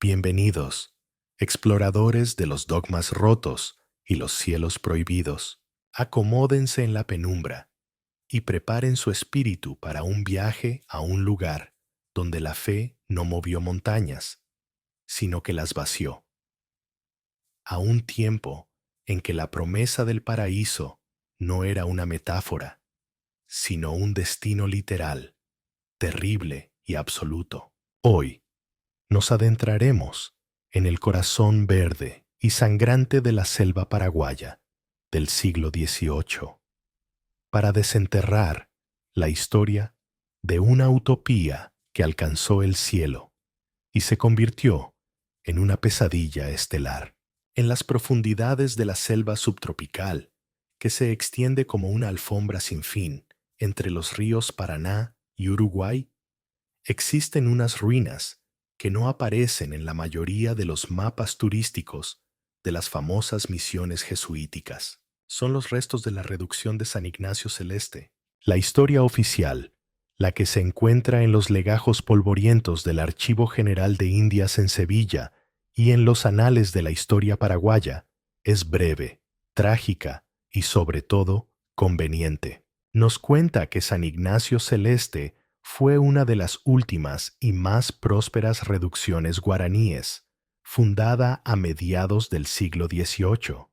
Bienvenidos, exploradores de los dogmas rotos y los cielos prohibidos. Acomódense en la penumbra y preparen su espíritu para un viaje a un lugar donde la fe no movió montañas, sino que las vació. A un tiempo en que la promesa del paraíso no era una metáfora, sino un destino literal, terrible y absoluto. Hoy nos adentraremos en el corazón verde y sangrante de la selva paraguaya del siglo XVIII para desenterrar la historia de una utopía que alcanzó el cielo y se convirtió en una pesadilla estelar. En las profundidades de la selva subtropical, que se extiende como una alfombra sin fin entre los ríos Paraná y Uruguay, existen unas ruinas que no aparecen en la mayoría de los mapas turísticos de las famosas misiones jesuíticas. Son los restos de la reducción de San Ignacio Celeste. La historia oficial, la que se encuentra en los legajos polvorientos del Archivo General de Indias en Sevilla y en los anales de la historia paraguaya, es breve, trágica y, sobre todo, conveniente. Nos cuenta que San Ignacio Celeste fue una de las últimas y más prósperas reducciones guaraníes, fundada a mediados del siglo XVIII.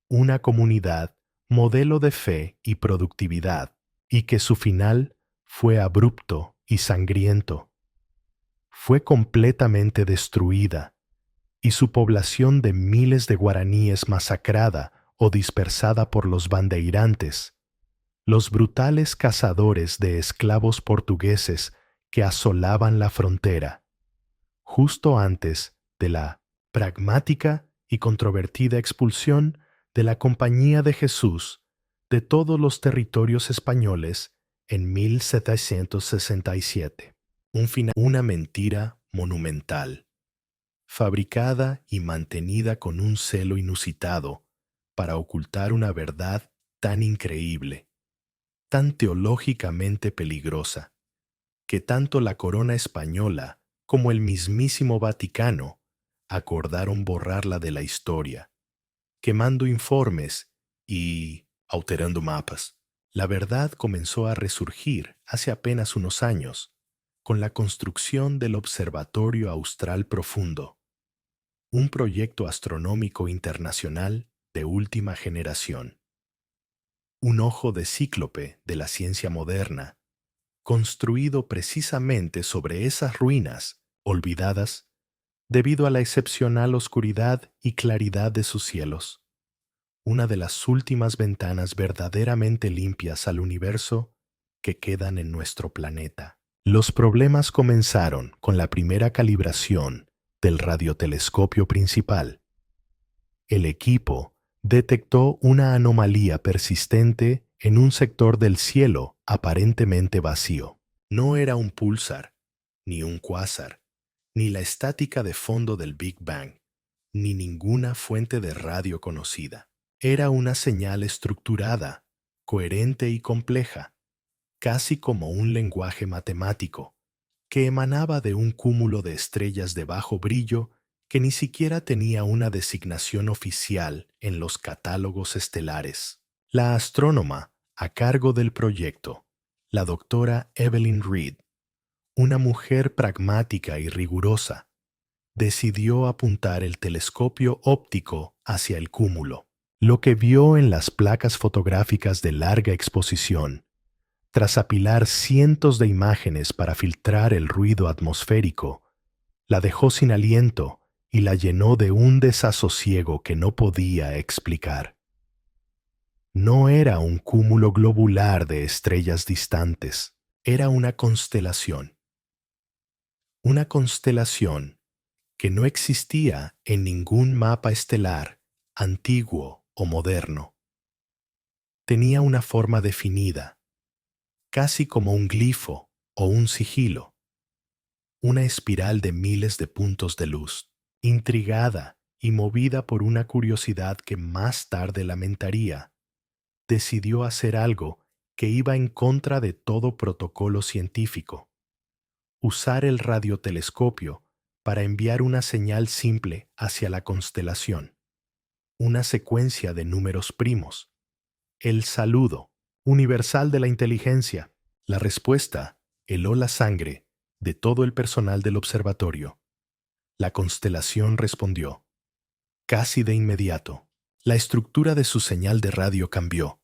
Una comunidad modelo de fe y productividad, y que su final fue abrupto y sangriento. Fue completamente destruida, y su población de miles de guaraníes masacrada o dispersada por los bandeirantes, los brutales cazadores de esclavos portugueses que asolaban la frontera, justo antes de la pragmática y controvertida expulsión de la Compañía de Jesús de todos los territorios españoles en 1767. Una mentira monumental, fabricada y mantenida con un celo inusitado para ocultar una verdad tan increíble, tan teológicamente peligrosa, que tanto la corona española como el mismísimo Vaticano acordaron borrarla de la historia, quemando informes y alterando mapas. La verdad comenzó a resurgir hace apenas unos años, con la construcción del Observatorio Austral Profundo, un proyecto astronómico internacional de última generación. Un ojo de cíclope de la ciencia moderna, construido precisamente sobre esas ruinas olvidadas debido a la excepcional oscuridad y claridad de sus cielos. Una de las últimas ventanas verdaderamente limpias al universo que quedan en nuestro planeta. Los problemas comenzaron con la primera calibración del radiotelescopio principal. El equipo detectó una anomalía persistente en un sector del cielo aparentemente vacío. No era un púlsar, ni un cuásar, ni la estática de fondo del Big Bang, ni ninguna fuente de radio conocida. Era una señal estructurada, coherente y compleja, casi como un lenguaje matemático, que emanaba de un cúmulo de estrellas de bajo brillo que ni siquiera tenía una designación oficial en los catálogos estelares. La astrónoma a cargo del proyecto, la doctora Evelyn Reed, una mujer pragmática y rigurosa, decidió apuntar el telescopio óptico hacia el cúmulo. Lo que vio en las placas fotográficas de larga exposición, tras apilar cientos de imágenes para filtrar el ruido atmosférico, la dejó sin aliento y la llenó de un desasosiego que no podía explicar. No era un cúmulo globular de estrellas distantes, era una constelación. Una constelación que no existía en ningún mapa estelar, antiguo o moderno. Tenía una forma definida, casi como un glifo o un sigilo, una espiral de miles de puntos de luz. Intrigada y movida por una curiosidad que más tarde lamentaría, decidió hacer algo que iba en contra de todo protocolo científico: usar el radiotelescopio para enviar una señal simple hacia la constelación, una secuencia de números primos, el saludo universal de la inteligencia. La respuesta heló la sangre de todo el personal del observatorio. La constelación respondió. Casi de inmediato, la estructura de su señal de radio cambió,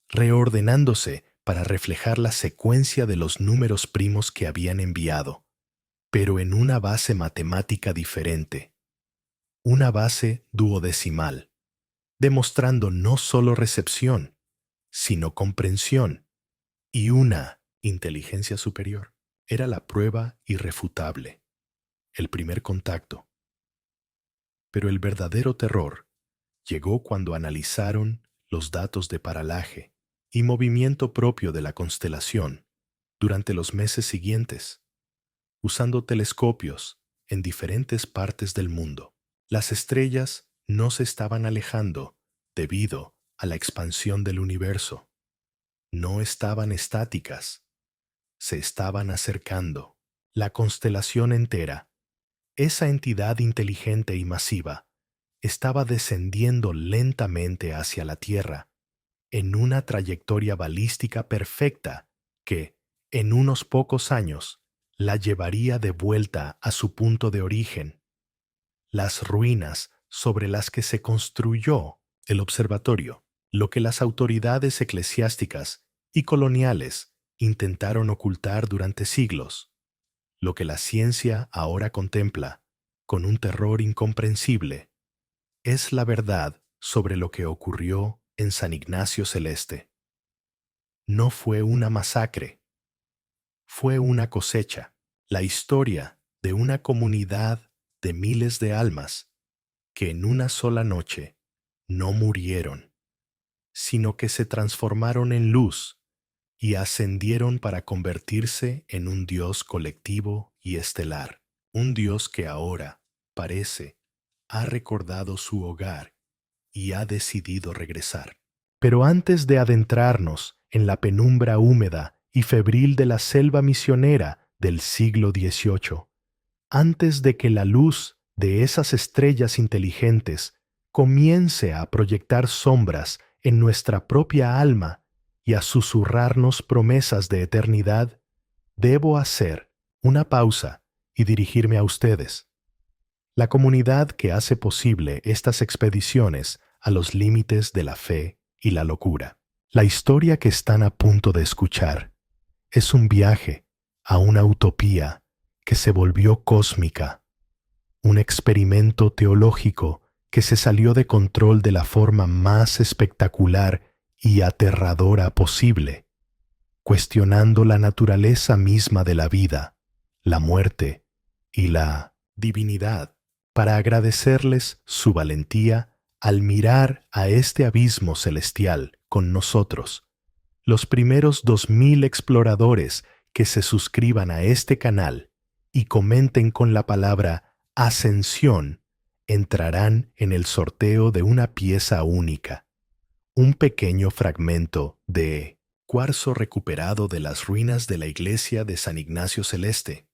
reordenándose para reflejar la secuencia de los números primos que habían enviado, pero en una base matemática diferente, una base duodecimal, demostrando no solo recepción, sino comprensión y una inteligencia superior. Era la prueba irrefutable, el primer contacto. Pero el verdadero terror llegó cuando analizaron los datos de paralaje y movimiento propio de la constelación durante los meses siguientes, usando telescopios en diferentes partes del mundo. Las estrellas no se estaban alejando debido a la expansión del universo. No estaban estáticas, se estaban acercando. La constelación entera, esa entidad inteligente y masiva, estaba descendiendo lentamente hacia la Tierra, en una trayectoria balística perfecta que, en unos pocos años, la llevaría de vuelta a su punto de origen, las ruinas sobre las que se construyó el observatorio, lo que las autoridades eclesiásticas y coloniales intentaron ocultar durante siglos, lo que la ciencia ahora contempla con un terror incomprensible, es la verdad sobre lo que ocurrió en San Ignacio Celeste. No fue una masacre, fue una cosecha, la historia de una comunidad de miles de almas que en una sola noche no murieron, sino que se transformaron en luz y ascendieron para convertirse en un Dios colectivo y estelar, un Dios que ahora, parece, ha recordado su hogar y ha decidido regresar. Pero antes de adentrarnos en la penumbra húmeda y febril de la selva misionera del siglo XVIII, antes de que la luz de esas estrellas inteligentes comience a proyectar sombras en nuestra propia alma y a susurrarnos promesas de eternidad, debo hacer una pausa y dirigirme a ustedes, la comunidad que hace posible estas expediciones a los límites de la fe y la locura. La historia que están a punto de escuchar es un viaje a una utopía que se volvió cósmica, un experimento teológico que se salió de control de la forma más espectacular y aterradora posible, cuestionando la naturaleza misma de la vida, la muerte y la divinidad, para agradecerles su valentía al mirar a este abismo celestial con nosotros. Los primeros 2000 exploradores que se suscriban a este canal y comenten con la palabra Ascensión entrarán en el sorteo de una pieza única, un pequeño fragmento de cuarzo recuperado de las ruinas de la iglesia de San Ignacio Celeste,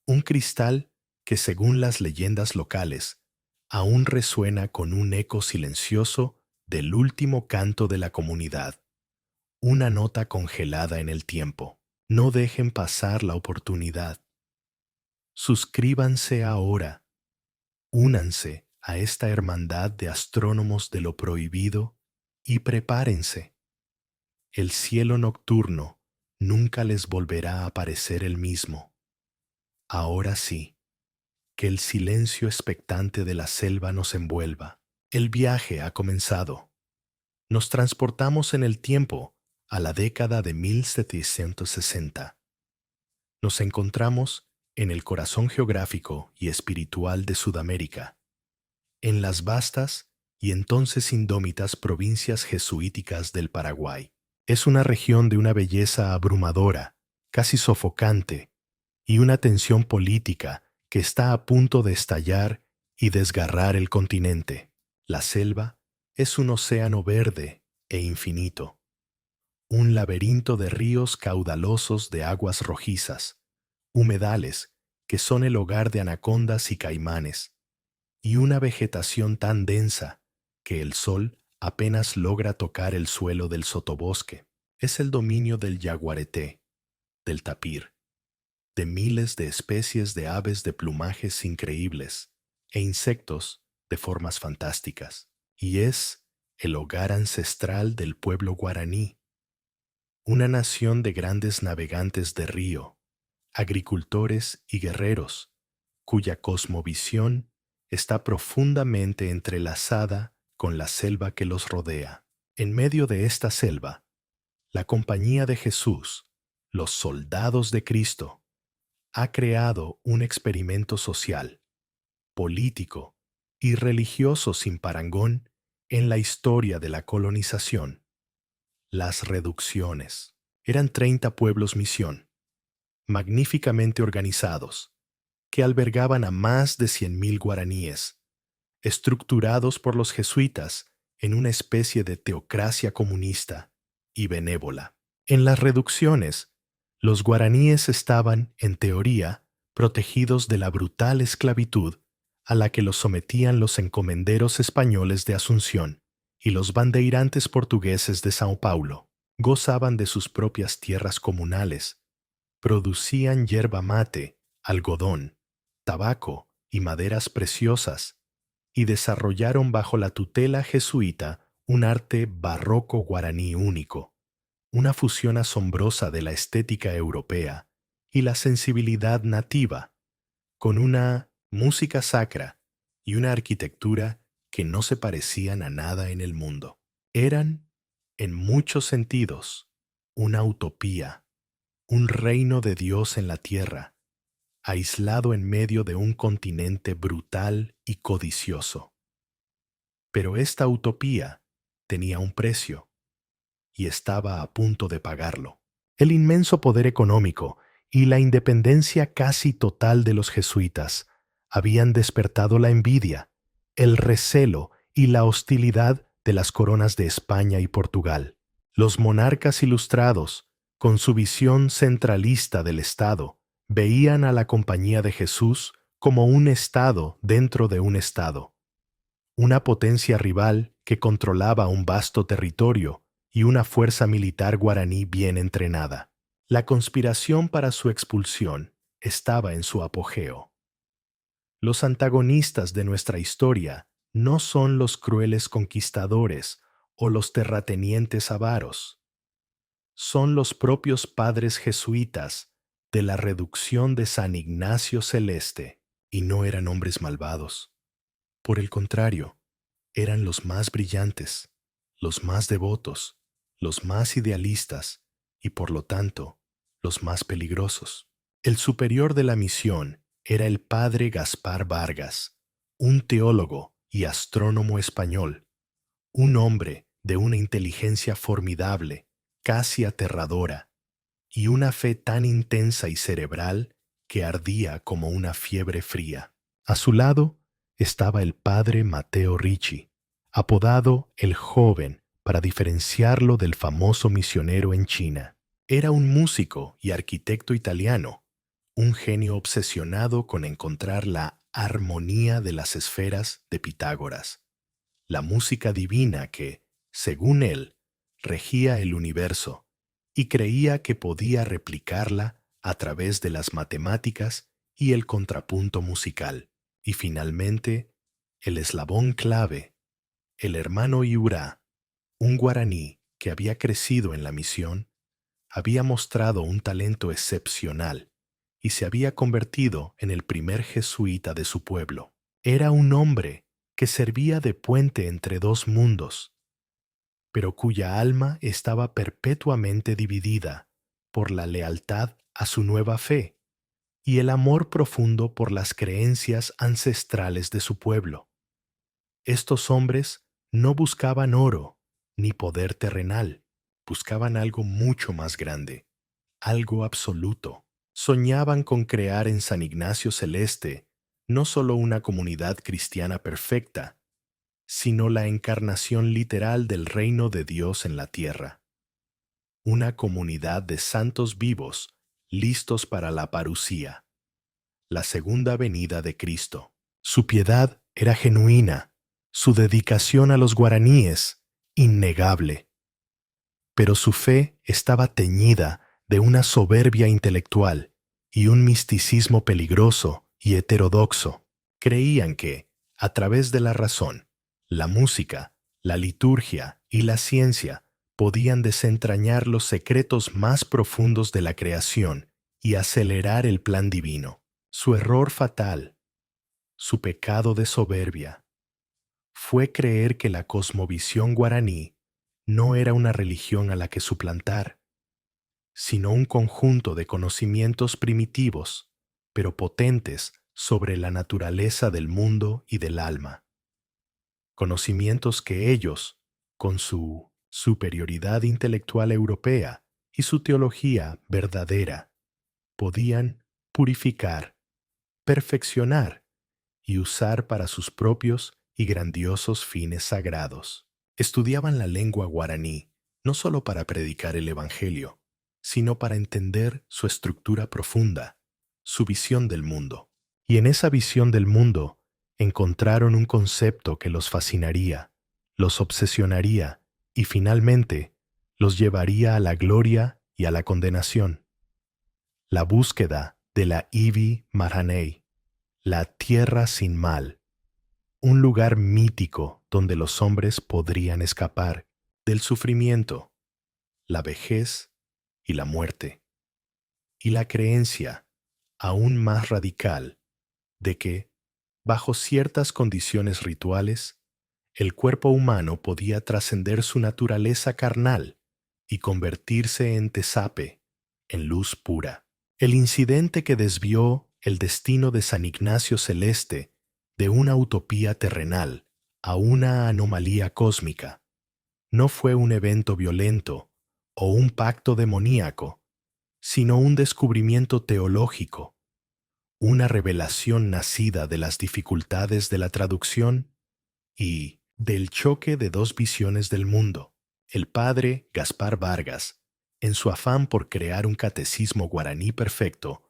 un cristal que, según las leyendas locales, aún resuena con un eco silencioso del último canto de la comunidad, una nota congelada en el tiempo. No dejen pasar la oportunidad. Suscríbanse ahora. Únanse a esta hermandad de astrónomos de lo prohibido y prepárense. El cielo nocturno nunca les volverá a parecer el mismo. Ahora sí, que el silencio expectante de la selva nos envuelva. El viaje ha comenzado. Nos transportamos en el tiempo a la década de 1760. Nos encontramos en el corazón geográfico y espiritual de Sudamérica, en las vastas y entonces indómitas provincias jesuíticas del Paraguay. Es una región de una belleza abrumadora, casi sofocante, y una tensión política que está a punto de estallar y desgarrar el continente. La selva es un océano verde e infinito, un laberinto de ríos caudalosos de aguas rojizas, humedales que son el hogar de anacondas y caimanes, y una vegetación tan densa que el sol apenas logra tocar el suelo del sotobosque. Es el dominio del yaguareté, del tapir, de miles de especies de aves de plumajes increíbles e insectos de formas fantásticas. Y es el hogar ancestral del pueblo guaraní, una nación de grandes navegantes de río, agricultores y guerreros, cuya cosmovisión está profundamente entrelazada con la selva que los rodea. En medio de esta selva, la Compañía de Jesús, los soldados de Cristo, ha creado un experimento social, político y religioso sin parangón en la historia de la colonización. Las reducciones. Eran 30 pueblos misión, magníficamente organizados, que albergaban a más de 100.000 guaraníes, estructurados por los jesuitas en una especie de teocracia comunista y benévola. En las reducciones, los guaraníes estaban, en teoría, protegidos de la brutal esclavitud a la que los sometían los encomenderos españoles de Asunción y los bandeirantes portugueses de Sao Paulo. Gozaban de sus propias tierras comunales, producían yerba mate, algodón, tabaco y maderas preciosas, y desarrollaron bajo la tutela jesuita un arte barroco guaraní único, una fusión asombrosa de la estética europea y la sensibilidad nativa, con una música sacra y una arquitectura que no se parecían a nada en el mundo. Eran, en muchos sentidos, una utopía, un reino de Dios en la tierra, aislado en medio de un continente brutal y codicioso. Pero esta utopía tenía un precio, y estaba a punto de pagarlo. El inmenso poder económico y la independencia casi total de los jesuitas habían despertado la envidia, el recelo y la hostilidad de las coronas de España y Portugal. Los monarcas ilustrados, con su visión centralista del Estado, veían a la Compañía de Jesús como un Estado dentro de un Estado, una potencia rival que controlaba un vasto territorio y una fuerza militar guaraní bien entrenada. La conspiración para su expulsión estaba en su apogeo. Los antagonistas de nuestra historia no son los crueles conquistadores o los terratenientes avaros. Son los propios padres jesuitas de la reducción de San Ignacio Celeste, y no eran hombres malvados. Por el contrario, eran los más brillantes, los más devotos, los más idealistas y, por lo tanto, los más peligrosos. El superior de la misión era el padre Gaspar Vargas, un teólogo y astrónomo español, un hombre de una inteligencia formidable, casi aterradora, y una fe tan intensa y cerebral que ardía como una fiebre fría. A su lado estaba el padre Mateo Ricci, apodado el Joven para diferenciarlo del famoso misionero en China. Era un músico y arquitecto italiano, un genio obsesionado con encontrar la armonía de las esferas de Pitágoras, la música divina que, según él, regía el universo, y creía que podía replicarla a través de las matemáticas y el contrapunto musical. Y finalmente, el eslabón clave, el hermano Iurá, un guaraní que había crecido en la misión, había mostrado un talento excepcional y se había convertido en el primer jesuita de su pueblo. Era un hombre que servía de puente entre dos mundos, pero cuya alma estaba perpetuamente dividida por la lealtad a su nueva fe y el amor profundo por las creencias ancestrales de su pueblo. Estos hombres no buscaban oro ni poder terrenal, buscaban algo mucho más grande, algo absoluto. Soñaban con crear en San Ignacio Celeste no solo una comunidad cristiana perfecta, sino la encarnación literal del reino de Dios en la tierra. Una comunidad de santos vivos listos para la parucía, la segunda venida de Cristo. Su piedad era genuina, su dedicación a los guaraníes, innegable. Pero su fe estaba teñida de una soberbia intelectual y un misticismo peligroso y heterodoxo. Creían que, a través de la razón, la música, la liturgia y la ciencia podían desentrañar los secretos más profundos de la creación y acelerar el plan divino. Su error fatal, su pecado de soberbia, fue creer que la cosmovisión guaraní no era una religión a la que suplantar, sino un conjunto de conocimientos primitivos, pero potentes sobre la naturaleza del mundo y del alma. Conocimientos que ellos, con su superioridad intelectual europea y su teología verdadera, podían purificar, perfeccionar y usar para sus propios y grandiosos fines sagrados. Estudiaban la lengua guaraní no solo para predicar el Evangelio, sino para entender su estructura profunda, su visión del mundo. Y en esa visión del mundo encontraron un concepto que los fascinaría, los obsesionaría y finalmente los llevaría a la gloria y a la condenación. La búsqueda de la Ibi Maraney, la tierra sin mal, un lugar mítico donde los hombres podrían escapar del sufrimiento, la vejez y la muerte, y la creencia, aún más radical, de que, bajo ciertas condiciones rituales, el cuerpo humano podía trascender su naturaleza carnal y convertirse en tesape, en luz pura. El incidente que desvió el destino de San Ignacio Celeste de una utopía terrenal a una anomalía cósmica no fue un evento violento o un pacto demoníaco, sino un descubrimiento teológico, una revelación nacida de las dificultades de la traducción y del choque de dos visiones del mundo. El padre Gaspar Vargas, en su afán por crear un catecismo guaraní perfecto,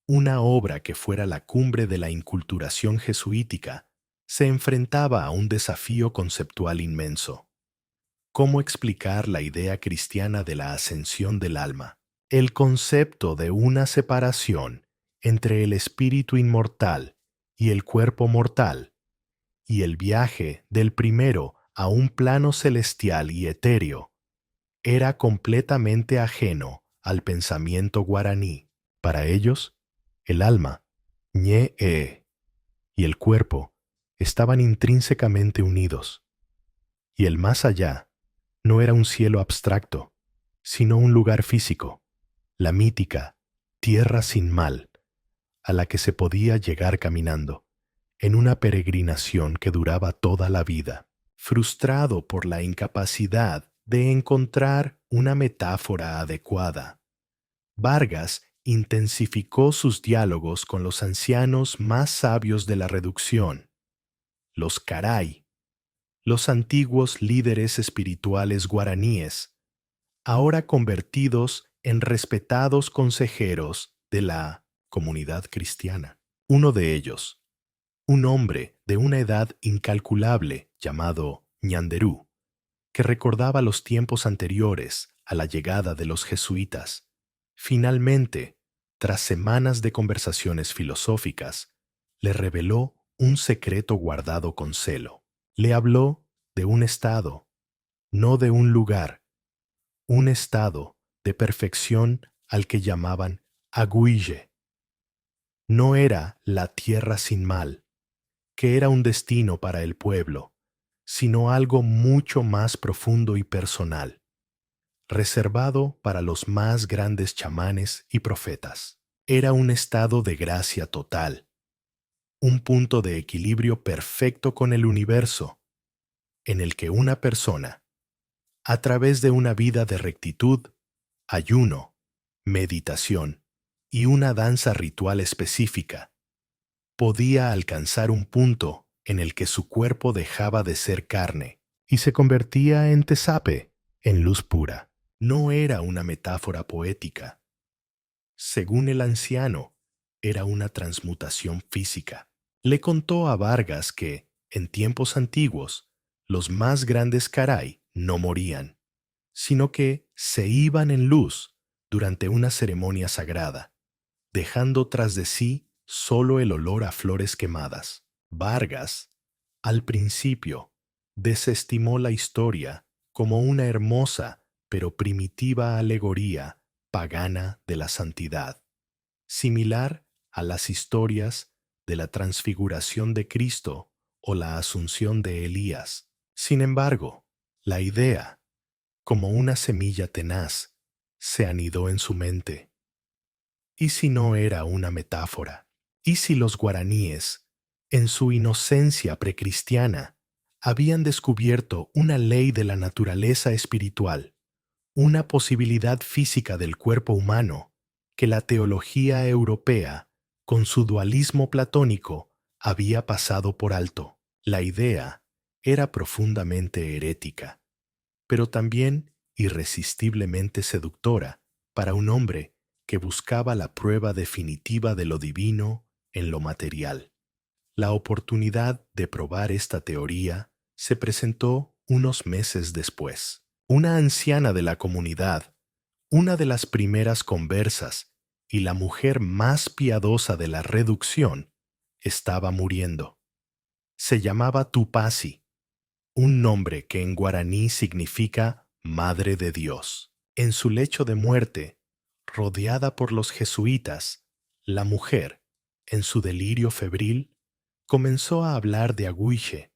una obra que fuera la cumbre de la inculturación jesuítica, se enfrentaba a un desafío conceptual inmenso. ¿Cómo explicar la idea cristiana de la ascensión del alma? El concepto de una separación entre el espíritu inmortal y el cuerpo mortal, y el viaje del primero a un plano celestial y etéreo, era completamente ajeno al pensamiento guaraní. Para ellos, el alma, ñe-e, y el cuerpo estaban intrínsecamente unidos, y el más allá no era un cielo abstracto, sino un lugar físico, la mítica tierra sin mal, a la que se podía llegar caminando, en una peregrinación que duraba toda la vida. Frustrado por la incapacidad de encontrar una metáfora adecuada, Vargas intensificó sus diálogos con los ancianos más sabios de la reducción, los Caray, los antiguos líderes espirituales guaraníes, ahora convertidos en respetados consejeros de la comunidad cristiana. Uno de ellos, un hombre de una edad incalculable llamado Ñanderú, que recordaba los tiempos anteriores a la llegada de los jesuitas, finalmente, tras semanas de conversaciones filosóficas, le reveló un secreto guardado con celo. Le habló de un estado, no de un lugar, un estado de perfección al que llamaban Aguille. No era la tierra sin mal, que era un destino para el pueblo, sino algo mucho más profundo y personal, reservado para los más grandes chamanes y profetas. Era un estado de gracia total, un punto de equilibrio perfecto con el universo, en el que una persona, a través de una vida de rectitud, ayuno, meditación y una danza ritual específica, podía alcanzar un punto en el que su cuerpo dejaba de ser carne y se convertía en tesape, en luz pura. No era una metáfora poética. Según el anciano, era una transmutación física. Le contó a Vargas que, en tiempos antiguos, los más grandes caray no morían, sino que se iban en luz durante una ceremonia sagrada, dejando tras de sí solo el olor a flores quemadas. Vargas, al principio, desestimó la historia como una hermosa pero primitiva alegoría pagana de la santidad, similar a las historias de la transfiguración de Cristo o la asunción de Elías. Sin embargo, la idea, como una semilla tenaz, se anidó en su mente. ¿Y si no era una metáfora? ¿Y si los guaraníes, en su inocencia precristiana, habían descubierto una ley de la naturaleza espiritual, una posibilidad física del cuerpo humano que la teología europea, con su dualismo platónico, había pasado por alto? La idea era profundamente herética, pero también irresistiblemente seductora para un hombre que buscaba la prueba definitiva de lo divino en lo material. La oportunidad de probar esta teoría se presentó unos meses después. Una anciana de la comunidad, una de las primeras conversas y la mujer más piadosa de la reducción, estaba muriendo. Se llamaba Tupasi, un nombre que en guaraní significa Madre de Dios. En su lecho de muerte, rodeada por los jesuitas, la mujer, en su delirio febril, comenzó a hablar de Aguiche,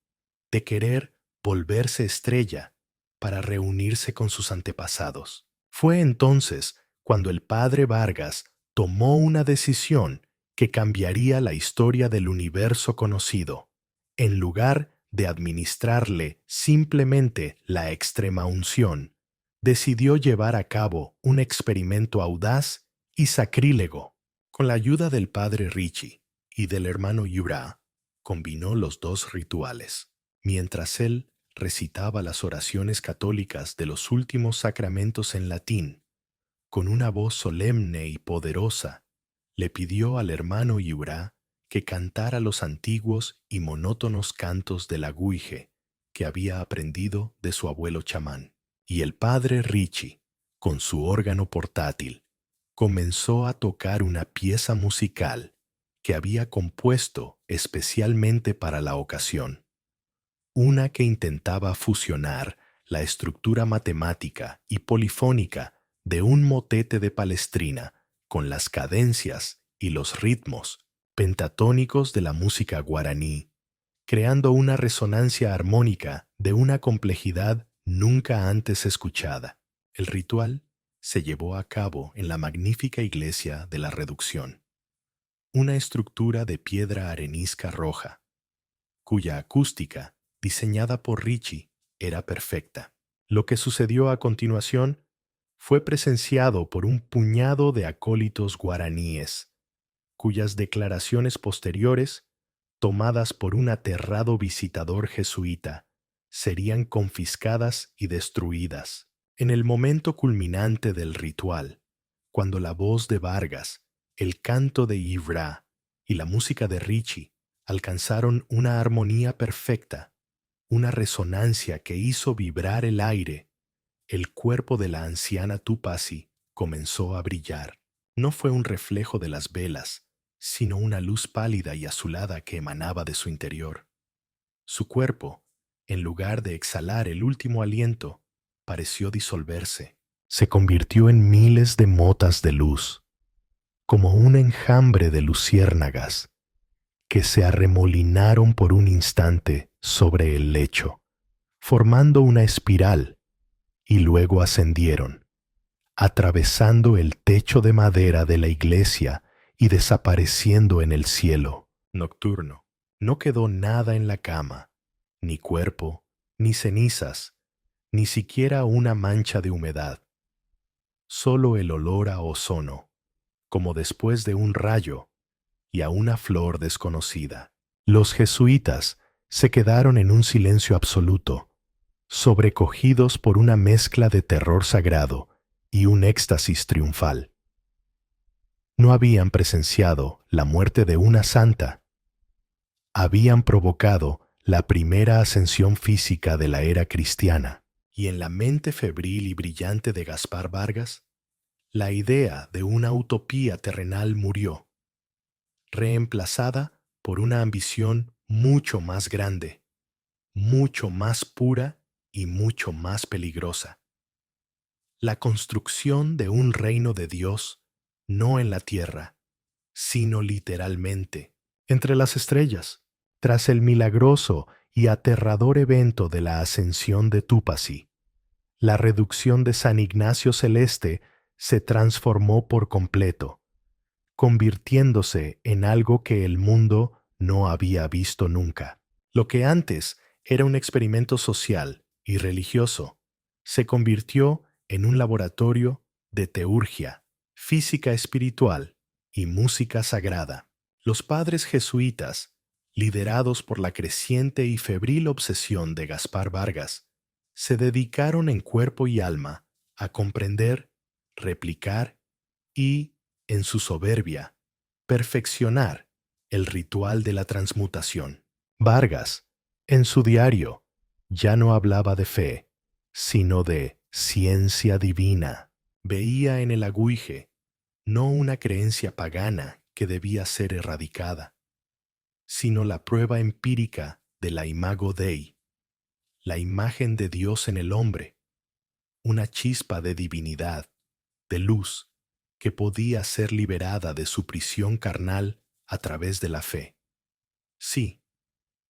de querer volverse estrella para reunirse con sus antepasados. Fue entonces cuando el padre Vargas tomó una decisión que cambiaría la historia del universo conocido. En lugar de administrarle simplemente la extrema unción, decidió llevar a cabo un experimento audaz y sacrílego. Con la ayuda del padre Ricci y del hermano Yura, combinó los dos rituales. Mientras él recitaba las oraciones católicas de los últimos sacramentos en latín, con una voz solemne y poderosa, le pidió al hermano Yura que cantara los antiguos y monótonos cantos del Aguije que había aprendido de su abuelo chamán. Y el padre Ricci, con su órgano portátil, comenzó a tocar una pieza musical que había compuesto especialmente para la ocasión, una que intentaba fusionar la estructura matemática y polifónica de un motete de Palestrina con las cadencias y los ritmos pentatónicos de la música guaraní, creando una resonancia armónica de una complejidad nunca antes escuchada. El ritual se llevó a cabo en la magnífica iglesia de la Reducción, una estructura de piedra arenisca roja, cuya acústica, diseñada por Ricci, era perfecta. Lo que sucedió a continuación fue presenciado por un puñado de acólitos guaraníes, cuyas declaraciones posteriores, tomadas por un aterrado visitador jesuita, serían confiscadas y destruidas. En el momento culminante del ritual, cuando la voz de Vargas, el canto de Yvra y la música de Ricci alcanzaron una armonía perfecta, una resonancia que hizo vibrar el aire, el cuerpo de la anciana Tupasi comenzó a brillar. No fue un reflejo de las velas, sino una luz pálida y azulada que emanaba de su interior. Su cuerpo, en lugar de exhalar el último aliento, pareció disolverse. Se convirtió en miles de motas de luz, como un enjambre de luciérnagas que se arremolinaron por un instante sobre el lecho, formando una espiral, y luego ascendieron, atravesando el techo de madera de la iglesia y desapareciendo en el cielo nocturno. No quedó nada en la cama, ni cuerpo, ni cenizas, ni siquiera una mancha de humedad. Solo el olor a ozono, como después de un rayo, y a una flor desconocida. Los jesuitas se quedaron en un silencio absoluto, sobrecogidos por una mezcla de terror sagrado y un éxtasis triunfal. no habían presenciado la muerte de una santa, habían provocado la primera ascensión física de la era cristiana. Y en la mente febril y brillante de Gaspar Vargas, la idea de una utopía terrenal murió, reemplazada por una ambición mucho más grande, mucho más pura y mucho más peligrosa. La construcción de un reino de Dios, no en la tierra, sino literalmente, entre las estrellas, tras el milagroso y aterrador evento de la ascensión de Túpasi. La reducción de San Ignacio Celeste se transformó por completo, convirtiéndose en algo que el mundo no había visto nunca. Lo que antes era un experimento social y religioso, se convirtió en un laboratorio de teurgia, física espiritual y música sagrada. Los padres jesuitas, liderados por la creciente y febril obsesión de Gaspar Vargas, se dedicaron en cuerpo y alma a comprender, replicar y, en su soberbia, perfeccionar el ritual de la transmutación. Vargas, en su diario, ya no hablaba de fe, sino de ciencia divina. Veía en el aguije no una creencia pagana que debía ser erradicada, sino la prueba empírica de la imago Dei, la imagen de Dios en el hombre, una chispa de divinidad, de luz, que podía ser liberada de su prisión carnal a través de la fe. Sí,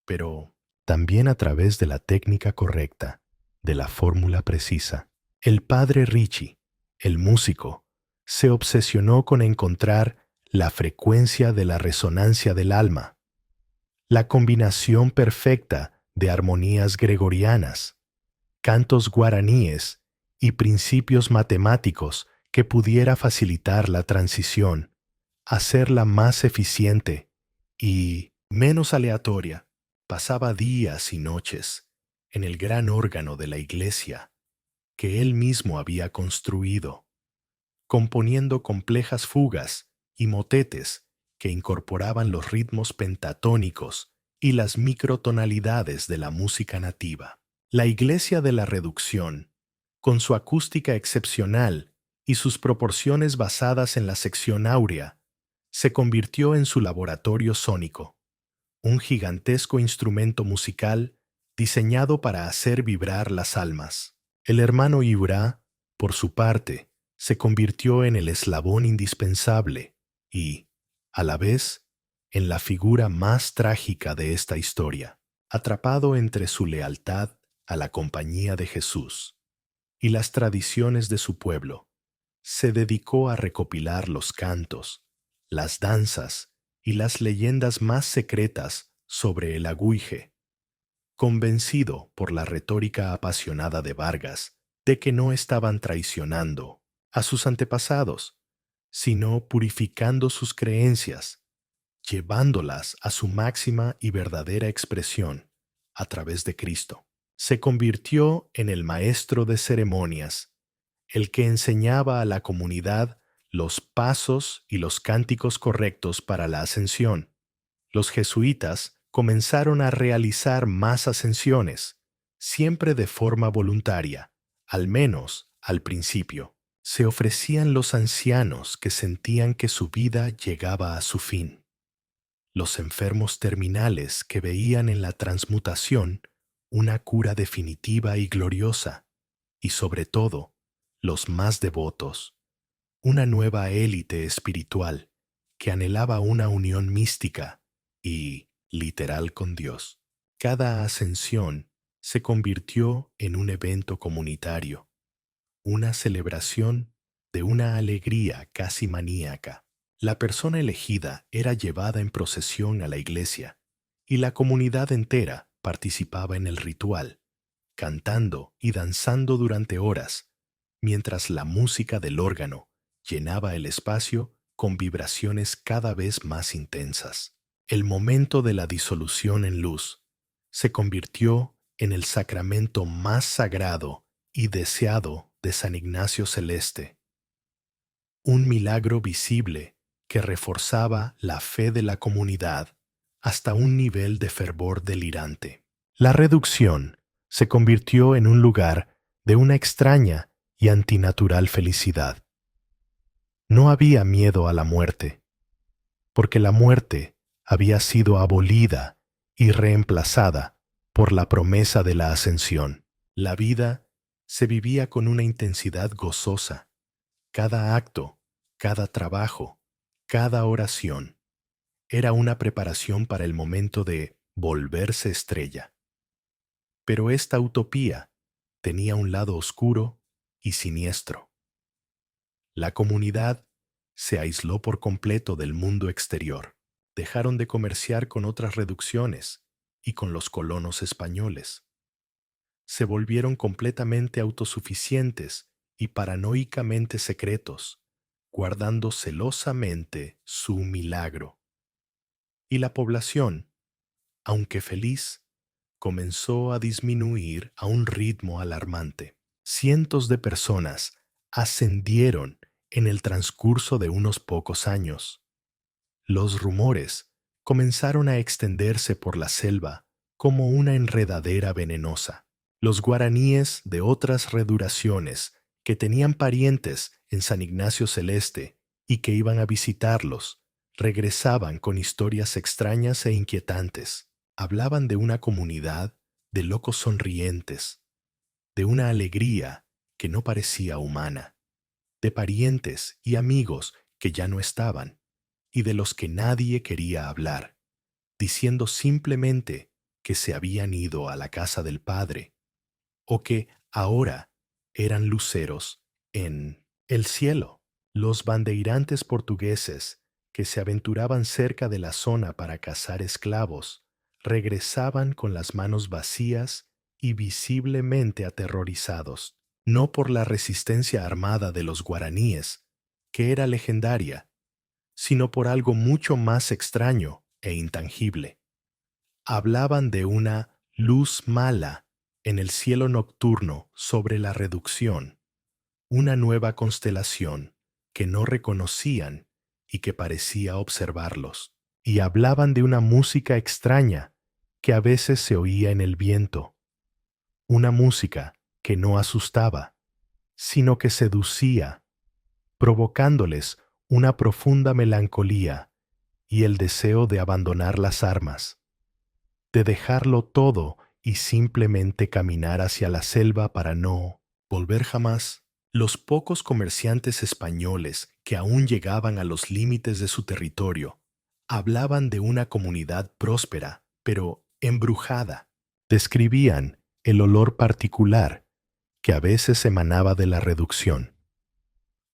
pero también a través de la técnica correcta, de la fórmula precisa. El padre Ricci, el músico, se obsesionó con encontrar la frecuencia de la resonancia del alma, la combinación perfecta de armonías gregorianas, cantos guaraníes y principios matemáticos que pudiera facilitar la transición, hacerla más eficiente y menos aleatoria. Pasaba días y noches en el gran órgano de la iglesia que él mismo había construido, componiendo complejas fugas y motetes que incorporaban los ritmos pentatónicos y las microtonalidades de la música nativa. La Iglesia de la Reducción, con su acústica excepcional y sus proporciones basadas en la sección áurea, se convirtió en su laboratorio sónico, un gigantesco instrumento musical diseñado para hacer vibrar las almas. El hermano Iurá, por su parte, se convirtió en el eslabón indispensable y, a la vez, en la figura más trágica de esta historia, atrapado entre su lealtad a la compañía de Jesús y las tradiciones de su pueblo. Se dedicó a recopilar los cantos, las danzas y las leyendas más secretas sobre el aguije, convencido por la retórica apasionada de Vargas de que no estaban traicionando a sus antepasados, sino purificando sus creencias, llevándolas a su máxima y verdadera expresión a través de Cristo. Se convirtió en el maestro de ceremonias, el que enseñaba a la comunidad los pasos y los cánticos correctos para la ascensión. Los jesuitas comenzaron a realizar más ascensiones, siempre de forma voluntaria, al menos al principio. Se ofrecían los ancianos que sentían que su vida llegaba a su fin, los enfermos terminales que veían en la transmutación una cura definitiva y gloriosa, y sobre todo, los más devotos, una nueva élite espiritual que anhelaba una unión mística y literal con Dios. Cada ascensión se convirtió en un evento comunitario, una celebración de una alegría casi maníaca. La persona elegida era llevada en procesión a la iglesia y la comunidad entera participaba en el ritual, cantando y danzando durante horas, mientras la música del órgano llenaba el espacio con vibraciones cada vez más intensas. El momento de la disolución en luz se convirtió en el sacramento más sagrado y deseado de San Ignacio Celeste, un milagro visible que reforzaba la fe de la comunidad hasta un nivel de fervor delirante. La reducción se convirtió en un lugar de una extraña y antinatural felicidad. No había miedo a la muerte, porque la muerte había sido abolida y reemplazada por la promesa de la ascensión. La vida se vivía con una intensidad gozosa. Cada acto, cada trabajo, cada oración era una preparación para el momento de volverse estrella. Pero esta utopía tenía un lado oscuro y siniestro. La comunidad se aisló por completo del mundo exterior. Dejaron de comerciar con otras reducciones y con los colonos españoles. Se volvieron completamente autosuficientes y paranoicamente secretos, guardando celosamente su milagro. Y la población, aunque feliz, comenzó a disminuir a un ritmo alarmante. Cientos de personas ascendieron en el transcurso de unos pocos años. Los rumores comenzaron a extenderse por la selva como una enredadera venenosa. Los guaraníes de otras reduraciones que tenían parientes en San Ignacio Celeste y que iban a visitarlos, regresaban con historias extrañas e inquietantes. Hablaban de una comunidad de locos sonrientes, de una alegría que no parecía humana, de parientes y amigos que ya no estaban, y de los que nadie quería hablar, diciendo simplemente que se habían ido a la casa del Padre, o que ahora eran luceros en el cielo. Los bandeirantes portugueses que se aventuraban cerca de la zona para cazar esclavos regresaban con las manos vacías y visiblemente aterrorizados, no por la resistencia armada de los guaraníes, que era legendaria, sino por algo mucho más extraño e intangible. Hablaban de una luz mala en el cielo nocturno sobre la reducción, una nueva constelación que no reconocían y que parecía observarlos. Y hablaban de una música extraña que a veces se oía en el viento, una música que no asustaba, sino que seducía, provocándoles una profunda melancolía y el deseo de abandonar las armas, de dejarlo todo y simplemente caminar hacia la selva para no volver jamás. Los pocos comerciantes españoles que aún llegaban a los límites de su territorio hablaban de una comunidad próspera, pero embrujada. Describían el olor particular que a veces emanaba de la reducción,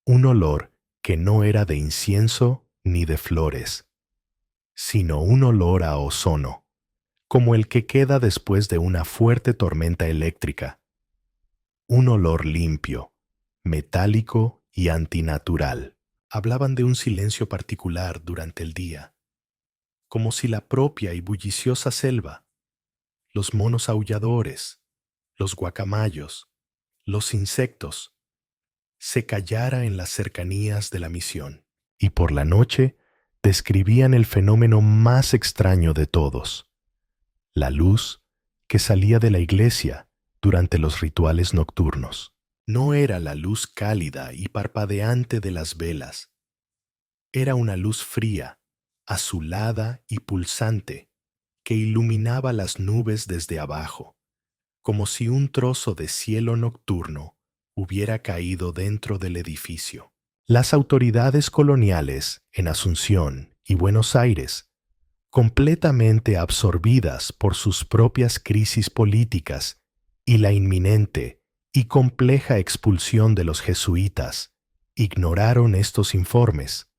un olor que no era de incienso ni de flores, sino un olor a ozono, como el que queda después de una fuerte tormenta eléctrica, un olor limpio, metálico y antinatural. Hablaban de un silencio particular durante el día, como si la propia y bulliciosa selva, los monos aulladores, los guacamayos, los insectos, se callara en las cercanías de la misión. Y por la noche describían el fenómeno más extraño de todos, la luz que salía de la iglesia durante los rituales nocturnos. No era la luz cálida y parpadeante de las velas. Era una luz fría, azulada y pulsante, que iluminaba las nubes desde abajo, como si un trozo de cielo nocturno hubiera caído dentro del edificio. Las autoridades coloniales en Asunción y Buenos Aires, completamente absorbidas por sus propias crisis políticas y la inminente y compleja expulsión de los jesuitas, ignoraron estos informes,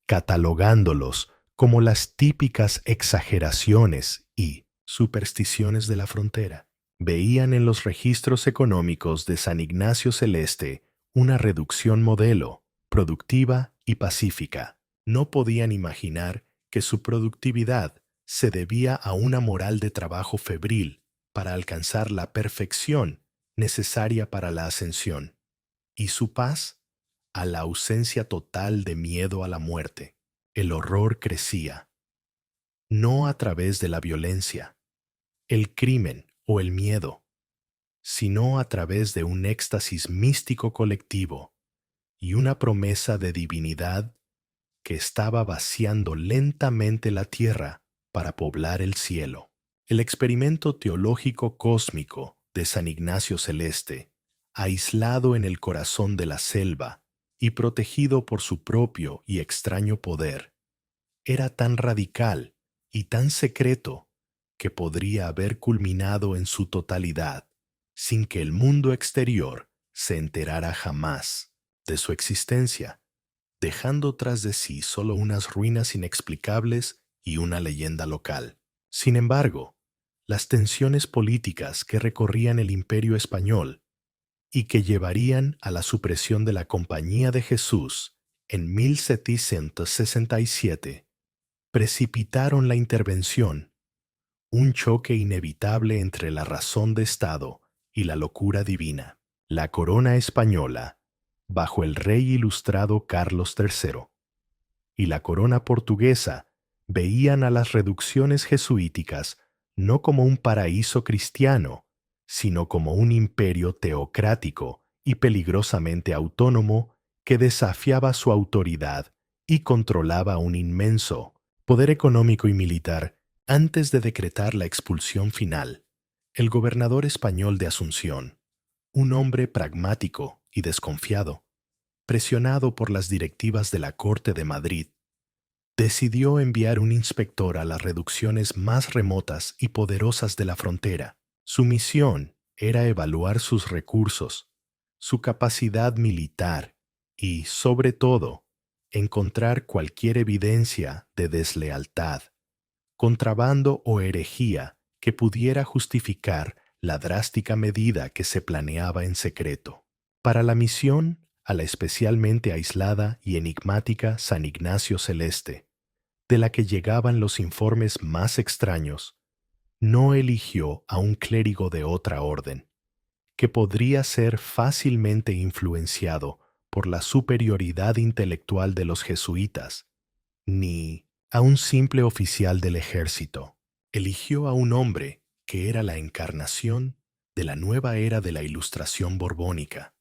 catalogándolos como las típicas exageraciones y supersticiones de la frontera. Veían en los registros económicos de San Ignacio Celeste una reducción modelo, productiva y pacífica. No podían imaginar que su productividad se debía a una moral de trabajo febril para alcanzar la perfección necesaria para la ascensión, y su paz a la ausencia total de miedo a la muerte. el horror crecía, no a través de la violencia, el crimen o el miedo, sino a través de un éxtasis místico colectivo y una promesa de divinidad que estaba vaciando lentamente la tierra para poblar el cielo. El experimento teológico cósmico de San Ignacio Celeste, aislado en el corazón de la selva y protegido por su propio y extraño poder, era tan radical y tan secreto que podría haber culminado en su totalidad sin que el mundo exterior se enterara jamás de su existencia, dejando tras de sí solo unas ruinas inexplicables y una leyenda local. Sin embargo, las tensiones políticas que recorrían el Imperio español y que llevarían a la supresión de la Compañía de Jesús en 1767 precipitaron la intervención, un choque inevitable entre la razón de Estado y la locura divina. La corona española, bajo el rey ilustrado Carlos III, y la corona portuguesa veían a las reducciones jesuíticas no como un paraíso cristiano, sino como un imperio teocrático y peligrosamente autónomo que desafiaba su autoridad y controlaba un inmenso poder económico y militar. Antes de decretar la expulsión final, el gobernador español de Asunción, un hombre pragmático y desconfiado, presionado por las directivas de la Corte de Madrid, decidió enviar un inspector a las reducciones más remotas y poderosas de la frontera. Su misión era evaluar sus recursos, su capacidad militar y, sobre todo, encontrar cualquier evidencia de deslealtad, contrabando o herejía que pudiera justificar la drástica medida que se planeaba en secreto. Para la misión, a la especialmente aislada y enigmática San Ignacio Celeste, de la que llegaban los informes más extraños, no eligió a un clérigo de otra orden, que podría ser fácilmente influenciado por la superioridad intelectual de los jesuitas, ni a un simple oficial del ejército. Eligió a un hombre que era la encarnación de la nueva era de la Ilustración borbónica,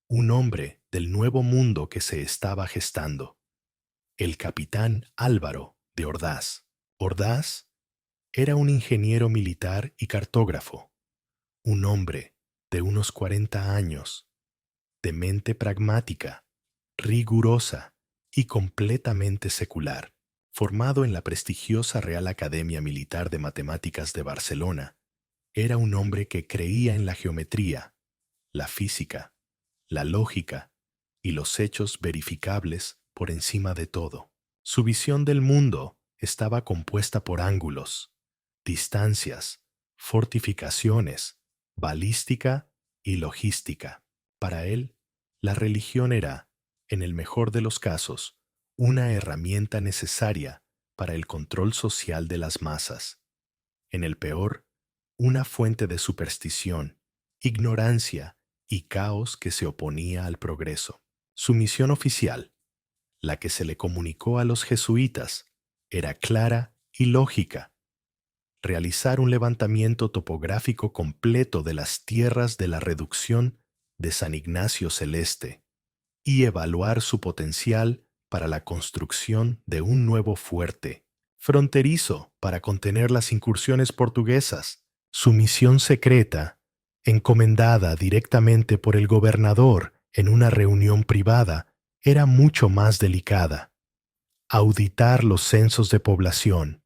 un hombre del nuevo mundo que se estaba gestando, el capitán Álvaro de Ordaz. Ordaz era un ingeniero militar y cartógrafo, un hombre de unos 40 años, de mente pragmática, rigurosa y completamente secular. Formado en la prestigiosa Real Academia Militar de Matemáticas de Barcelona, era un hombre que creía en la geometría, la física, la lógica y los hechos verificables por encima de todo. Su visión del mundo estaba compuesta por ángulos, distancias, fortificaciones, balística y logística. Para él, la religión era, en el mejor de los casos, una herramienta necesaria para el control social de las masas. En el peor, una fuente de superstición, ignorancia y caos que se oponía al progreso. Su misión oficial, la que se le comunicó a los jesuitas, era clara y lógica: realizar un levantamiento topográfico completo de las tierras de la reducción de San Ignacio Celeste y evaluar su potencial para la construcción de un nuevo fuerte fronterizo para contener las incursiones portuguesas. Su misión secreta, encomendada directamente por el gobernador en una reunión privada, era mucho más delicada: auditar los censos de población,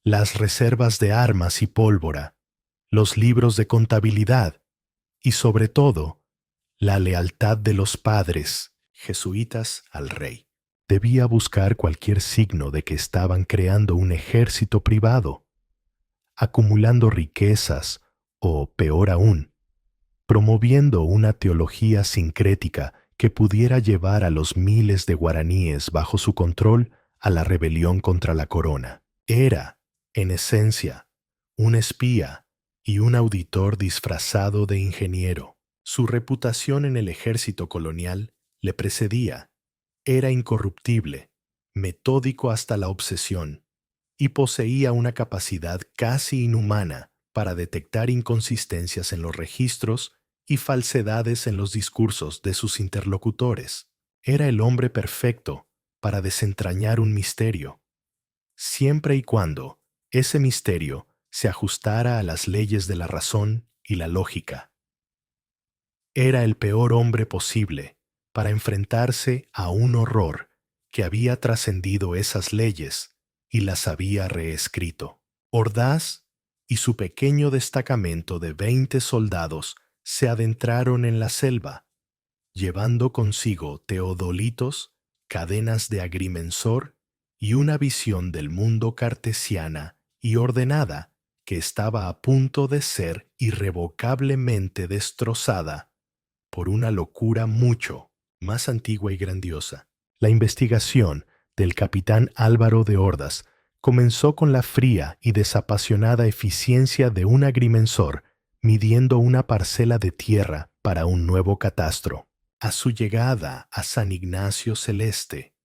las reservas de armas y pólvora, los libros de contabilidad y, sobre todo, la lealtad de los padres jesuitas al rey. Debía buscar cualquier signo de que estaban creando un ejército privado, acumulando riquezas o, peor aún, promoviendo una teología sincrética que pudiera llevar a los miles de guaraníes bajo su control a la rebelión contra la corona. Era, en esencia, un espía y un auditor disfrazado de ingeniero. Su reputación en el ejército colonial le precedía. Era incorruptible, metódico hasta la obsesión, y poseía una capacidad casi inhumana para detectar inconsistencias en los registros y falsedades en los discursos de sus interlocutores. Era el hombre perfecto para desentrañar un misterio, siempre y cuando ese misterio se ajustara a las leyes de la razón y la lógica. Era el peor hombre posible para enfrentarse a un horror que había trascendido esas leyes y las había reescrito. Ordaz y su pequeño destacamento de 20 soldados se adentraron en la selva, llevando consigo teodolitos, cadenas de agrimensor y una visión del mundo cartesiana y ordenada que estaba a punto de ser irrevocablemente destrozada por una locura mucho más antigua y grandiosa. La investigación del capitán Álvaro de Ordaz comenzó con la fría y desapasionada eficiencia de un agrimensor midiendo una parcela de tierra para un nuevo catastro. A su llegada a San Ignacio Celeste,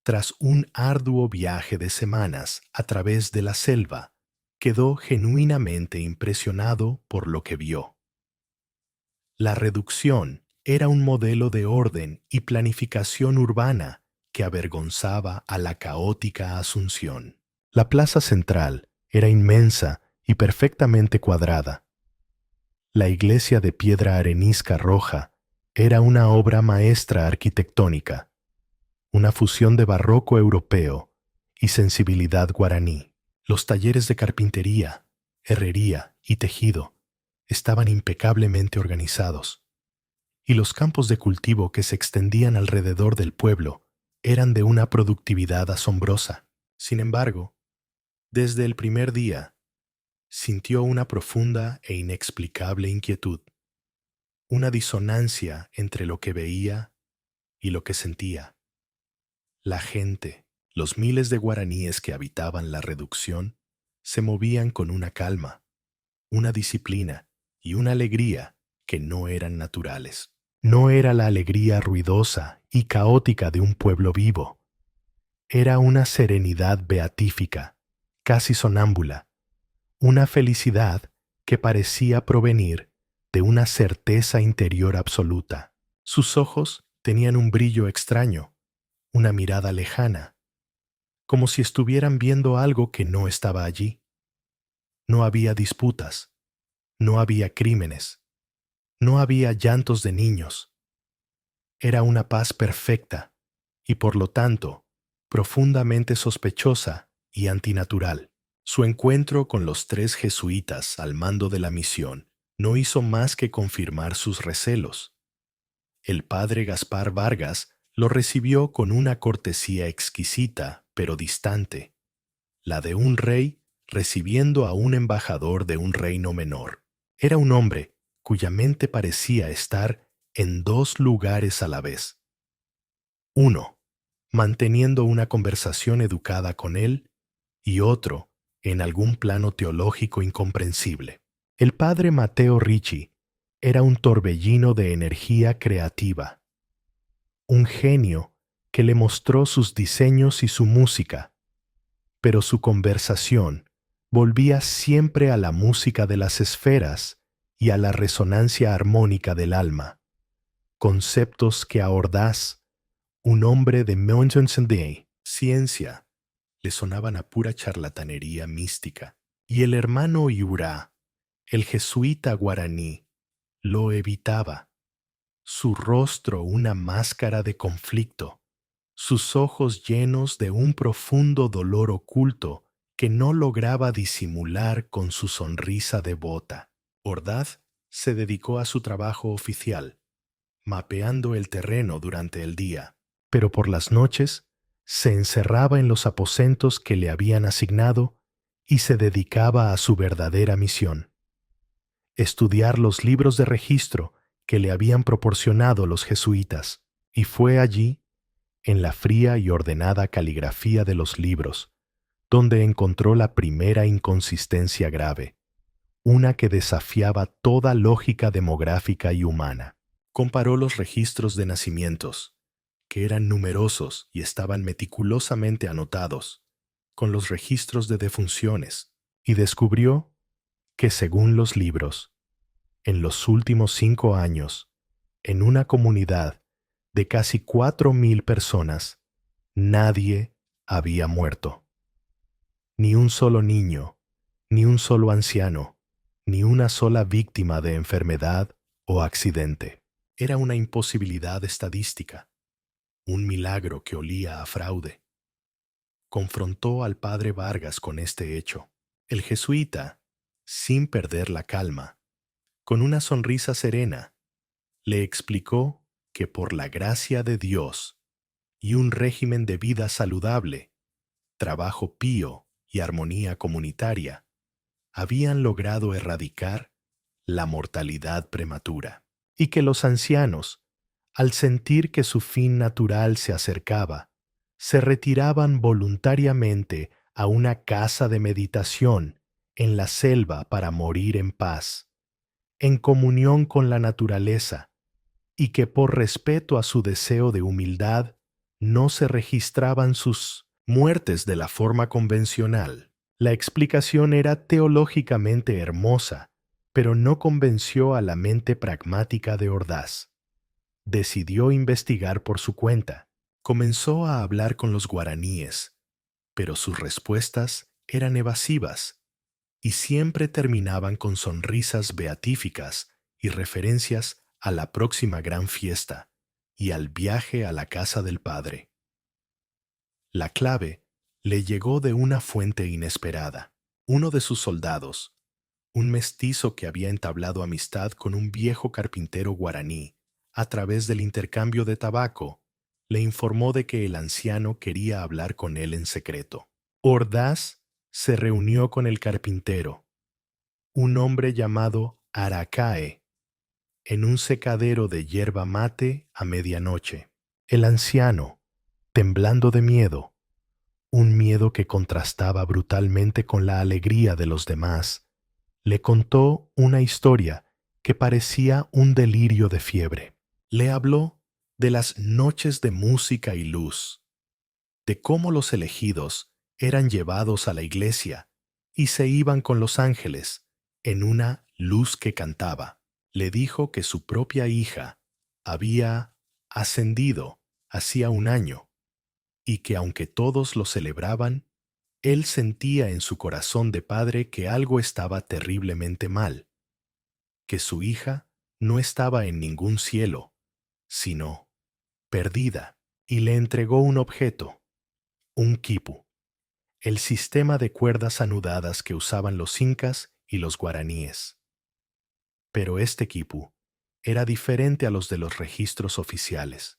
tras un arduo viaje de semanas a través de la selva, quedó genuinamente impresionado por lo que vio. La reducción era un modelo de orden y planificación urbana que avergonzaba a la caótica Asunción. La plaza central era inmensa y perfectamente cuadrada. La iglesia de piedra arenisca roja era una obra maestra arquitectónica, una fusión de barroco europeo y sensibilidad guaraní. Los talleres de carpintería, herrería y tejido estaban impecablemente organizados, y los campos de cultivo que se extendían alrededor del pueblo eran de una productividad asombrosa. Sin embargo, desde el primer día, sintió una profunda e inexplicable inquietud, una disonancia entre lo que veía y lo que sentía. La gente, los miles de guaraníes que habitaban la reducción, se movían con una calma, una disciplina y una alegría que no eran naturales. No era la alegría ruidosa y caótica de un pueblo vivo. Era una serenidad beatífica, casi sonámbula, una felicidad que parecía provenir de una certeza interior absoluta. Sus ojos tenían un brillo extraño, una mirada lejana, como si estuvieran viendo algo que no estaba allí. No había disputas, no había crímenes, no había llantos de niños. Era una paz perfecta y, por lo tanto, profundamente sospechosa y antinatural. Su encuentro con los 3 jesuitas al mando de la misión no hizo más que confirmar sus recelos. El padre Gaspar Vargas lo recibió con una cortesía exquisita, pero distante, la de un rey recibiendo a un embajador de un reino menor. Era un hombre cuya mente parecía estar en 2 lugares a la vez. Uno, manteniendo una conversación educada con él, y otro, en algún plano teológico incomprensible. El padre Mateo Ricci era un torbellino de energía creativa, un genio que le mostró sus diseños y su música, pero su conversación volvía siempre a la música de las esferas y a la resonancia armónica del alma, conceptos que a Ordaz, un hombre de Montsensendey, ciencia, le sonaban a pura charlatanería mística, y el hermano Iurá, el jesuita guaraní, lo evitaba, su rostro una máscara de conflicto, sus ojos llenos de un profundo dolor oculto que no lograba disimular con su sonrisa devota. Ordaz se dedicó a su trabajo oficial, mapeando el terreno durante el día, pero por las noches se encerraba en los aposentos que le habían asignado y se dedicaba a su verdadera misión: estudiar los libros de registro que le habían proporcionado los jesuitas, y fue allí, en la fría y ordenada caligrafía de los libros, donde encontró la primera inconsistencia grave, una que desafiaba toda lógica demográfica y humana. Comparó los registros de nacimientos, que eran numerosos y estaban meticulosamente anotados, con los registros de defunciones, y descubrió que, según los libros, en los últimos 5 años, en una comunidad de casi 4.000 personas, nadie había muerto. Ni un solo niño, ni un solo anciano, ni una sola víctima de enfermedad o accidente. Era una imposibilidad estadística, un milagro que olía a fraude. Confrontó al padre Vargas con este hecho. El jesuita, sin perder la calma, con una sonrisa serena, le explicó que por la gracia de Dios y un régimen de vida saludable, trabajo pío y armonía comunitaria, habían logrado erradicar la mortalidad prematura, y que los ancianos, al sentir que su fin natural se acercaba, se retiraban voluntariamente a una casa de meditación en la selva para morir en paz, en comunión con la naturaleza, y que por respeto a su deseo de humildad no se registraban sus muertes de la forma convencional. La explicación era teológicamente hermosa, pero no convenció a la mente pragmática de Ordaz. Decidió investigar por su cuenta. Comenzó a hablar con los guaraníes, pero sus respuestas eran evasivas y siempre terminaban con sonrisas beatíficas y referencias a la próxima gran fiesta y al viaje a la casa del Padre. La clave le llegó de una fuente inesperada. Uno de sus soldados, un mestizo que había entablado amistad con un viejo carpintero guaraní a través del intercambio de tabaco, le informó de que el anciano quería hablar con él en secreto. Ordaz se reunió con el carpintero, un hombre llamado Aracae, en un secadero de yerba mate a medianoche. El anciano, temblando de miedo, un miedo que contrastaba brutalmente con la alegría de los demás, le contó una historia que parecía un delirio de fiebre. Le habló de las noches de música y luz, de cómo los elegidos eran llevados a la iglesia y se iban con los ángeles en una luz que cantaba. Le dijo que su propia hija había ascendido hacía un año y que aunque todos lo celebraban, él sentía en su corazón de padre que algo estaba terriblemente mal, que su hija no estaba en ningún cielo, sino perdida, y le entregó un objeto, un quipu, el sistema de cuerdas anudadas que usaban los incas y los guaraníes. Pero este quipu era diferente a los de los registros oficiales.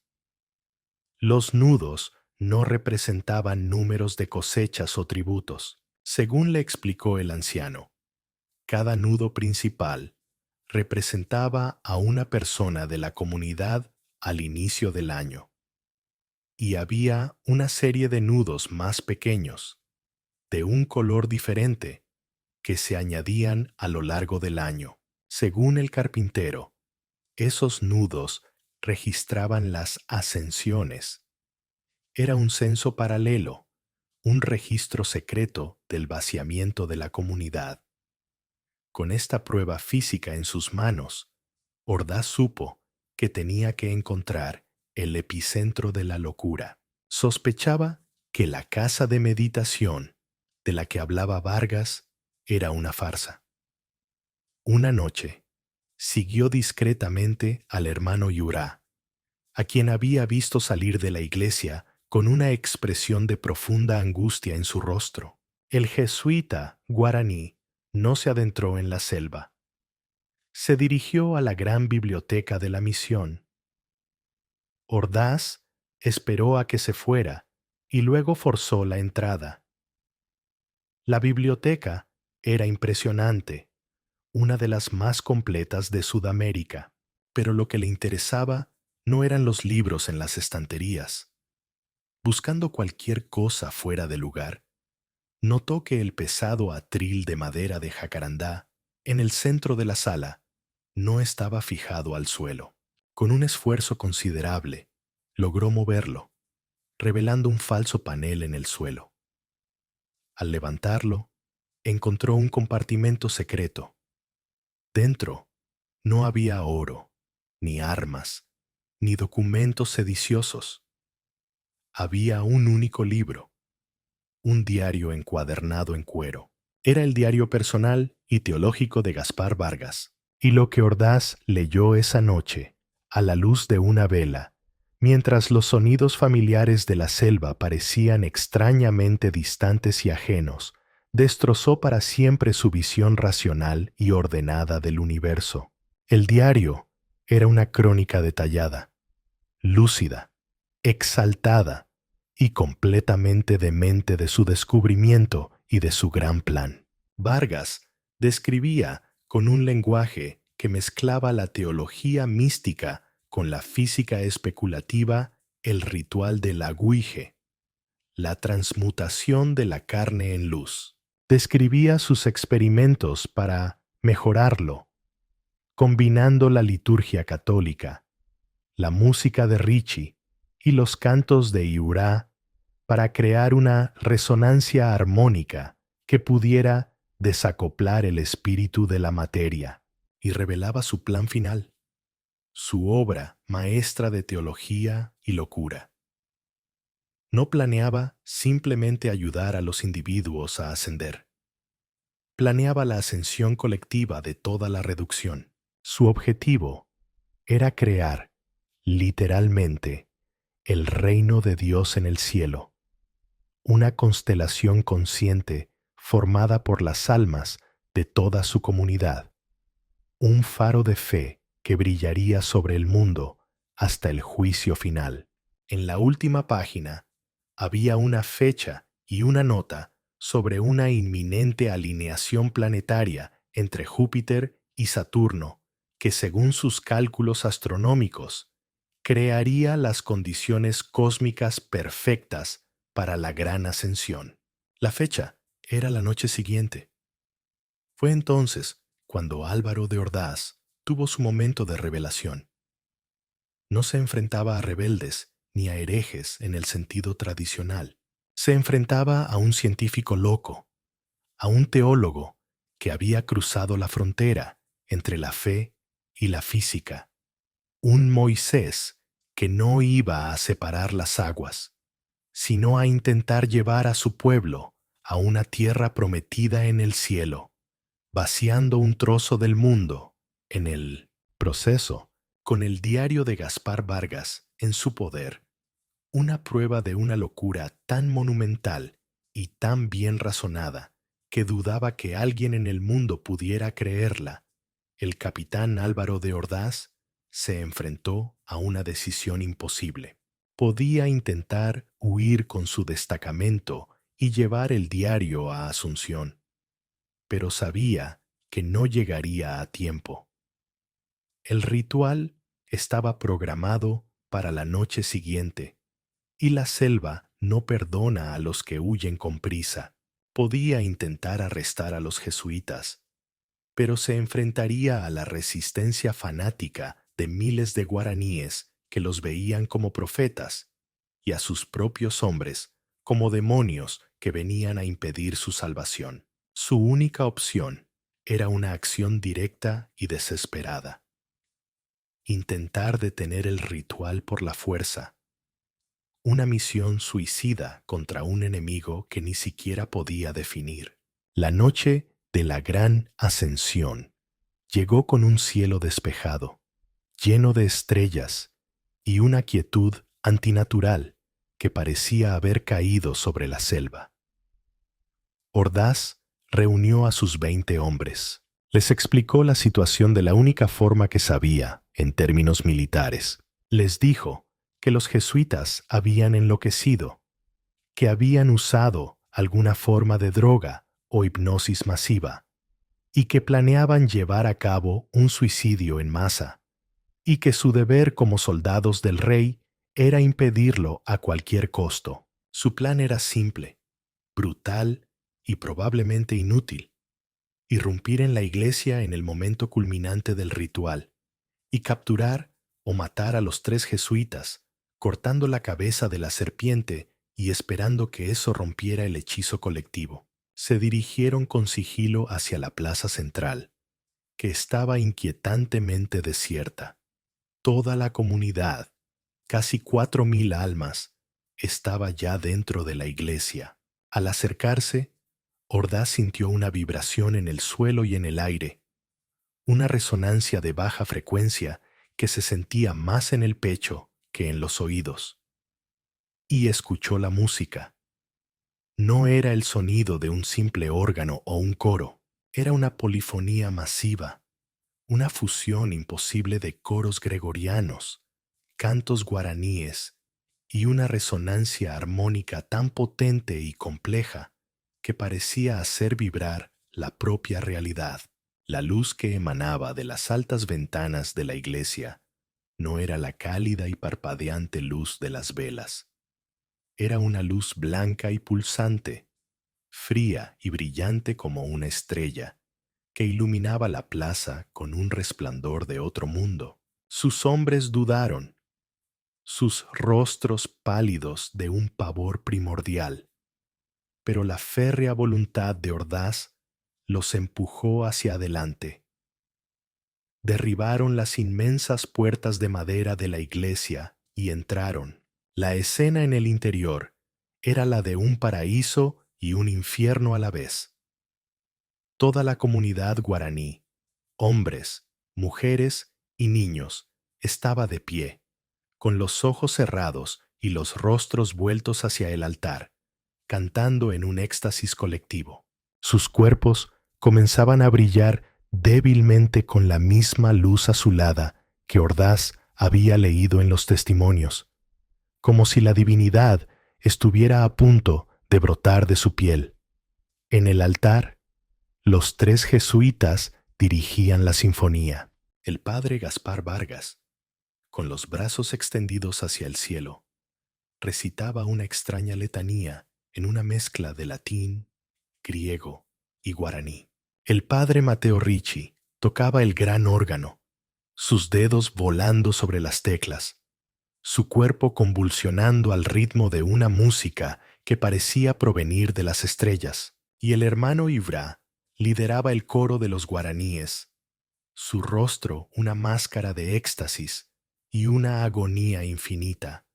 Los nudos no representaban números de cosechas o tributos. Según le explicó el anciano, cada nudo principal representaba a una persona de la comunidad al inicio del año. Y había una serie de nudos más pequeños, de un color diferente, que se añadían a lo largo del año. Según el carpintero, esos nudos registraban las ascensiones. Era un censo paralelo, un registro secreto del vaciamiento de la comunidad. Con esta prueba física en sus manos, Ordaz supo que tenía que encontrar el epicentro de la locura. Sospechaba que la casa de meditación de la que hablaba Vargas era una farsa. Una noche, siguió discretamente al hermano Yurá, a quien había visto salir de la iglesia con una expresión de profunda angustia en su rostro. El jesuita guaraní no se adentró en la selva. Se dirigió a la gran biblioteca de la misión. Ordaz esperó a que se fuera y luego forzó la entrada. La biblioteca era impresionante, una de las más completas de Sudamérica, pero lo que le interesaba no eran los libros en las estanterías. Buscando cualquier cosa fuera de lugar, notó que el pesado atril de madera de jacarandá en el centro de la sala no estaba fijado al suelo. Con un esfuerzo considerable, logró moverlo, revelando un falso panel en el suelo. Al levantarlo, encontró un compartimento secreto. Dentro no había oro, ni armas, ni documentos sediciosos. Había un único libro, un diario encuadernado en cuero. Era el diario personal y teológico de Gaspar Vargas. Y lo que Ordaz leyó esa noche, a la luz de una vela, mientras los sonidos familiares de la selva parecían extrañamente distantes y ajenos, destrozó para siempre su visión racional y ordenada del universo. El diario era una crónica detallada, lúcida, exaltada y completamente demente de su descubrimiento y de su gran plan. Vargas describía con un lenguaje que mezclaba la teología mística con la física especulativa el ritual del aguije, la transmutación de la carne en luz. Describía sus experimentos para mejorarlo, combinando la liturgia católica, la música de Ricci y los cantos de Iurá para crear una resonancia armónica que pudiera desacoplar el espíritu de la materia, y revelaba su plan final, su obra maestra de teología y locura. No planeaba simplemente ayudar a los individuos a ascender. Planeaba la ascensión colectiva de toda la reducción. Su objetivo era crear, literalmente, el reino de Dios en el cielo, una constelación consciente formada por las almas de toda su comunidad, un faro de fe que brillaría sobre el mundo hasta el juicio final. En la última página había una fecha y una nota sobre una inminente alineación planetaria entre Júpiter y Saturno, que según sus cálculos astronómicos, crearía las condiciones cósmicas perfectas para la gran ascensión. La fecha era la noche siguiente. Fue entonces cuando Álvaro de Ordaz tuvo su momento de revelación. No se enfrentaba a rebeldes ni a herejes en el sentido tradicional. Se enfrentaba a un científico loco, a un teólogo que había cruzado la frontera entre la fe y la física, un Moisés que no iba a separar las aguas, sino a intentar llevar a su pueblo a una tierra prometida en el cielo, vaciando un trozo del mundo en el proceso, con el diario de Gaspar Vargas en su poder, una prueba de una locura tan monumental y tan bien razonada que dudaba que alguien en el mundo pudiera creerla. El capitán Álvaro de Ordaz se enfrentó a una decisión imposible. Podía intentar huir con su destacamento y llevar el diario a Asunción, pero sabía que no llegaría a tiempo. El ritual estaba programado para la noche siguiente, y la selva no perdona a los que huyen con prisa. Podía intentar arrestar a los jesuitas, pero se enfrentaría a la resistencia fanática de miles de guaraníes que los veían como profetas, y a sus propios hombres como demonios que venían a impedir su salvación. Su única opción era una acción directa y desesperada: intentar detener el ritual por la fuerza, una misión suicida contra un enemigo que ni siquiera podía definir. La noche de la gran ascensión llegó con un cielo despejado, lleno de estrellas y una quietud antinatural que parecía haber caído sobre la selva. Ordaz reunió a sus 20 hombres. Les explicó la situación de la única forma que sabía, en términos militares. Les dijo que los jesuitas habían enloquecido, que habían usado alguna forma de droga o hipnosis masiva, y que planeaban llevar a cabo un suicidio en masa, y que su deber como soldados del rey era impedirlo a cualquier costo. Su plan era simple, brutal y probablemente inútil: irrumpir en la iglesia en el momento culminante del ritual y capturar o matar a los 3 jesuitas cortando la cabeza de la serpiente y esperando que eso rompiera el hechizo colectivo. Se dirigieron con sigilo hacia la plaza central, que estaba inquietantemente desierta. Toda la comunidad, casi 4.000 almas, estaba ya dentro de la iglesia. Al acercarse, Ordaz sintió una vibración en el suelo y en el aire, una resonancia de baja frecuencia que se sentía más en el pecho que en los oídos. Y escuchó la música. No era el sonido de un simple órgano o un coro, era una polifonía masiva, una fusión imposible de coros gregorianos, cantos guaraníes y una resonancia armónica tan potente y compleja que parecía hacer vibrar la propia realidad. La luz que emanaba de las altas ventanas de la iglesia no era la cálida y parpadeante luz de las velas. Era una luz blanca y pulsante, fría y brillante como una estrella, que iluminaba la plaza con un resplandor de otro mundo. Sus hombres dudaron, sus rostros pálidos de un pavor primordial, pero la férrea voluntad de Ordaz los empujó hacia adelante. Derribaron las inmensas puertas de madera de la iglesia y entraron. La escena en el interior era la de un paraíso y un infierno a la vez. Toda la comunidad guaraní, hombres, mujeres y niños, estaba de pie, con los ojos cerrados y los rostros vueltos hacia el altar, cantando en un éxtasis colectivo. Sus cuerpos comenzaban a brillar débilmente con la misma luz azulada que Ordaz había leído en los testimonios, como si la divinidad estuviera a punto de brotar de su piel. En el altar, los 3 jesuitas dirigían la sinfonía. El padre Gaspar Vargas, con los brazos extendidos hacia el cielo, recitaba una extraña letanía en una mezcla de latín, griego y guaraní. El padre Mateo Ricci tocaba el gran órgano, sus dedos volando sobre las teclas, su cuerpo convulsionando al ritmo de una música que parecía provenir de las estrellas, y el hermano Ibra lideraba el coro de los guaraníes, su rostro una máscara de éxtasis y una agonía infinita,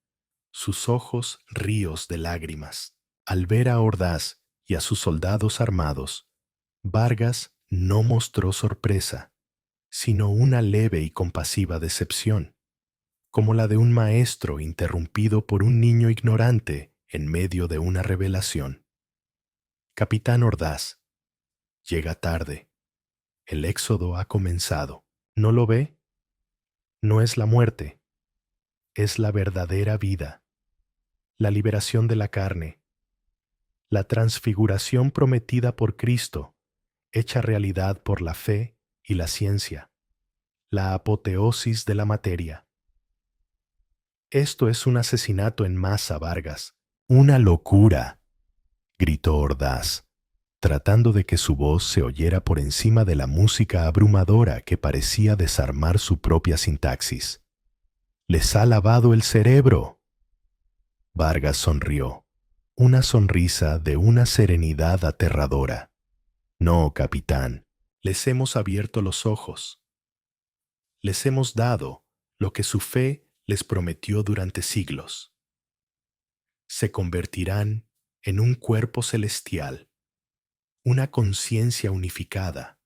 sus ojos ríos de lágrimas. Al ver a Ordaz y a sus soldados armados, Vargas no mostró sorpresa, sino una leve y compasiva decepción, como la de un maestro interrumpido por un niño ignorante en medio de una revelación. Capitán Ordaz, llega tarde. El éxodo ha comenzado. ¿No lo ve? No es la muerte, es la verdadera vida, la liberación de la carne, la transfiguración prometida por Cristo, hecha realidad por la fe y la ciencia, la apoteosis de la materia. Esto es un asesinato en masa, Vargas. Una locura, gritó Ordaz, tratando de que su voz se oyera por encima de la música abrumadora que parecía desarmar su propia sintaxis. «Les ha lavado el cerebro». Vargas sonrió, una sonrisa de una serenidad aterradora. «No, capitán, les hemos abierto los ojos. Les hemos dado lo que su fe les prometió durante siglos. Se convertirán en un cuerpo celestial, una conciencia unificada,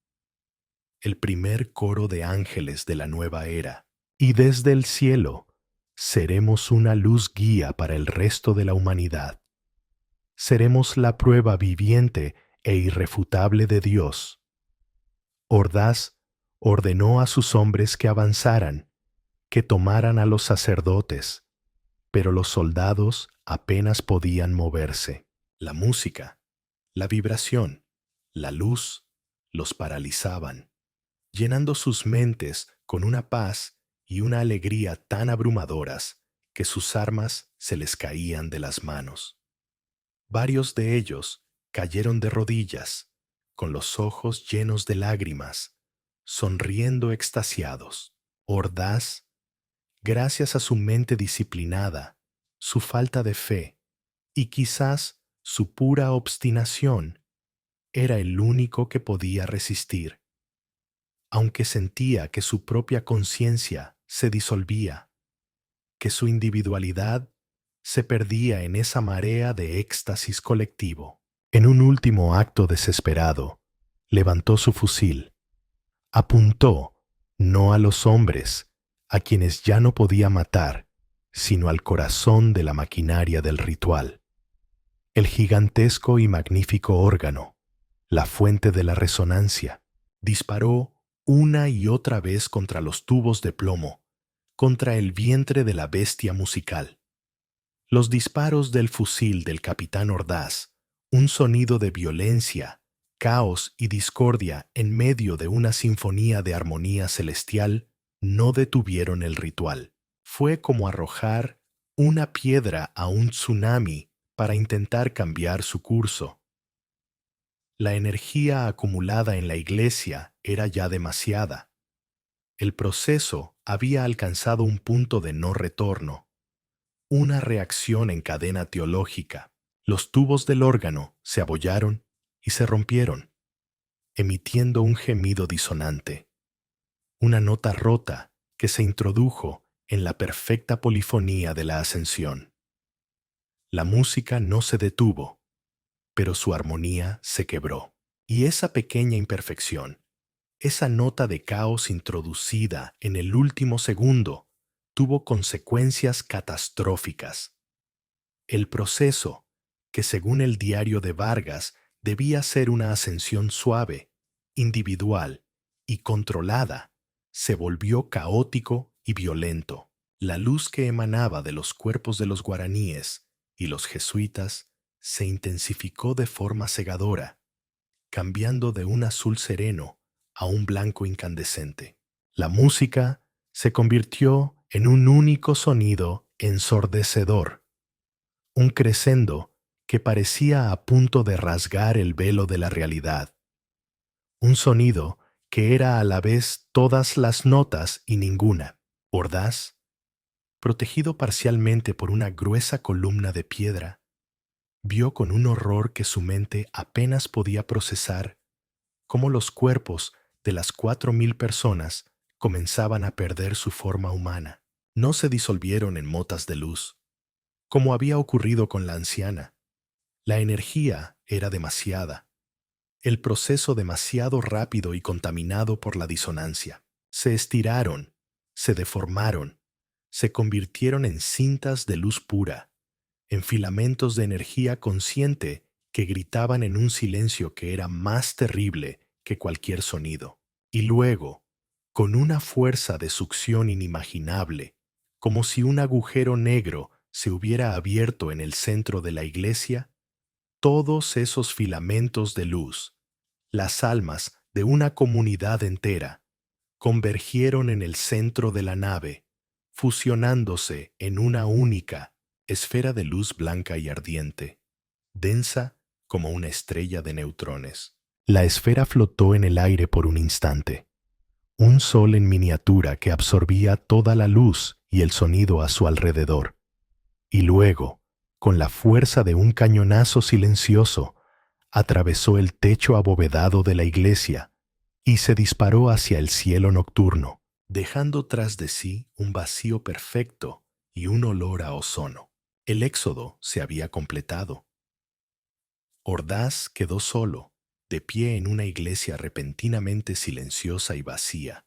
el primer coro de ángeles de la nueva era, y desde el cielo seremos una luz guía para el resto de la humanidad. Seremos la prueba viviente e irrefutable de Dios». Ordaz ordenó a sus hombres que avanzaran, que tomaran a los sacerdotes, pero los soldados apenas podían moverse. La música, la vibración, la luz los paralizaban, llenando sus mentes con una paz y una alegría tan abrumadoras que sus armas se les caían de las manos. Varios de ellos cayeron de rodillas, con los ojos llenos de lágrimas, sonriendo extasiados. Ordaz Gracias a su mente disciplinada, su falta de fe y quizás su pura obstinación, era el único que podía resistir, aunque sentía que su propia conciencia se disolvía, que su individualidad se perdía en esa marea de éxtasis colectivo. En un último acto desesperado, levantó su fusil, apuntó no a los hombres, a quienes ya no podía matar, sino al corazón de la maquinaria del ritual. El gigantesco y magnífico órgano, la fuente de la resonancia, disparó una y otra vez contra los tubos de plomo, contra el vientre de la bestia musical. Los disparos del fusil del capitán Ordaz, un sonido de violencia, caos y discordia en medio de una sinfonía de armonía celestial, no detuvieron el ritual. Fue como arrojar una piedra a un tsunami para intentar cambiar su curso. La energía acumulada en la iglesia era ya demasiada. El proceso había alcanzado un punto de no retorno, una reacción en cadena teológica. Los tubos del órgano se abollaron y se rompieron, emitiendo un gemido disonante, una nota rota que se introdujo en la perfecta polifonía de la ascensión. La música no se detuvo, pero su armonía se quebró. Y esa pequeña imperfección, esa nota de caos introducida en el último segundo, tuvo consecuencias catastróficas. El proceso, que según el diario de Vargas debía ser una ascensión suave, individual y controlada, se volvió caótico y violento. La luz que emanaba de los cuerpos de los guaraníes y los jesuitas se intensificó de forma cegadora, cambiando de un azul sereno a un blanco incandescente. La música se convirtió en un único sonido ensordecedor, un crescendo que parecía a punto de rasgar el velo de la realidad, un sonido que era a la vez todas las notas y ninguna. Ordaz, protegido parcialmente por una gruesa columna de piedra, vio con un horror que su mente apenas podía procesar cómo los cuerpos de las 4.000 personas comenzaban a perder su forma humana. No se disolvieron en motas de luz, como había ocurrido con la anciana. La energía era demasiada, el proceso demasiado rápido y contaminado por la disonancia. Se estiraron, se deformaron, se convirtieron en cintas de luz pura, en filamentos de energía consciente que gritaban en un silencio que era más terrible que cualquier sonido. Y luego, con una fuerza de succión inimaginable, como si un agujero negro se hubiera abierto en el centro de la iglesia, todos esos filamentos de luz, las almas de una comunidad entera, convergieron en el centro de la nave, fusionándose en una única esfera de luz blanca y ardiente, densa como una estrella de neutrones. La esfera flotó en el aire por un instante, un sol en miniatura que absorbía toda la luz y el sonido a su alrededor, y luego, con la fuerza de un cañonazo silencioso, atravesó el techo abovedado de la iglesia y se disparó hacia el cielo nocturno, dejando tras de sí un vacío perfecto y un olor a ozono. El éxodo se había completado. Ordaz quedó solo, de pie en una iglesia repentinamente silenciosa y vacía,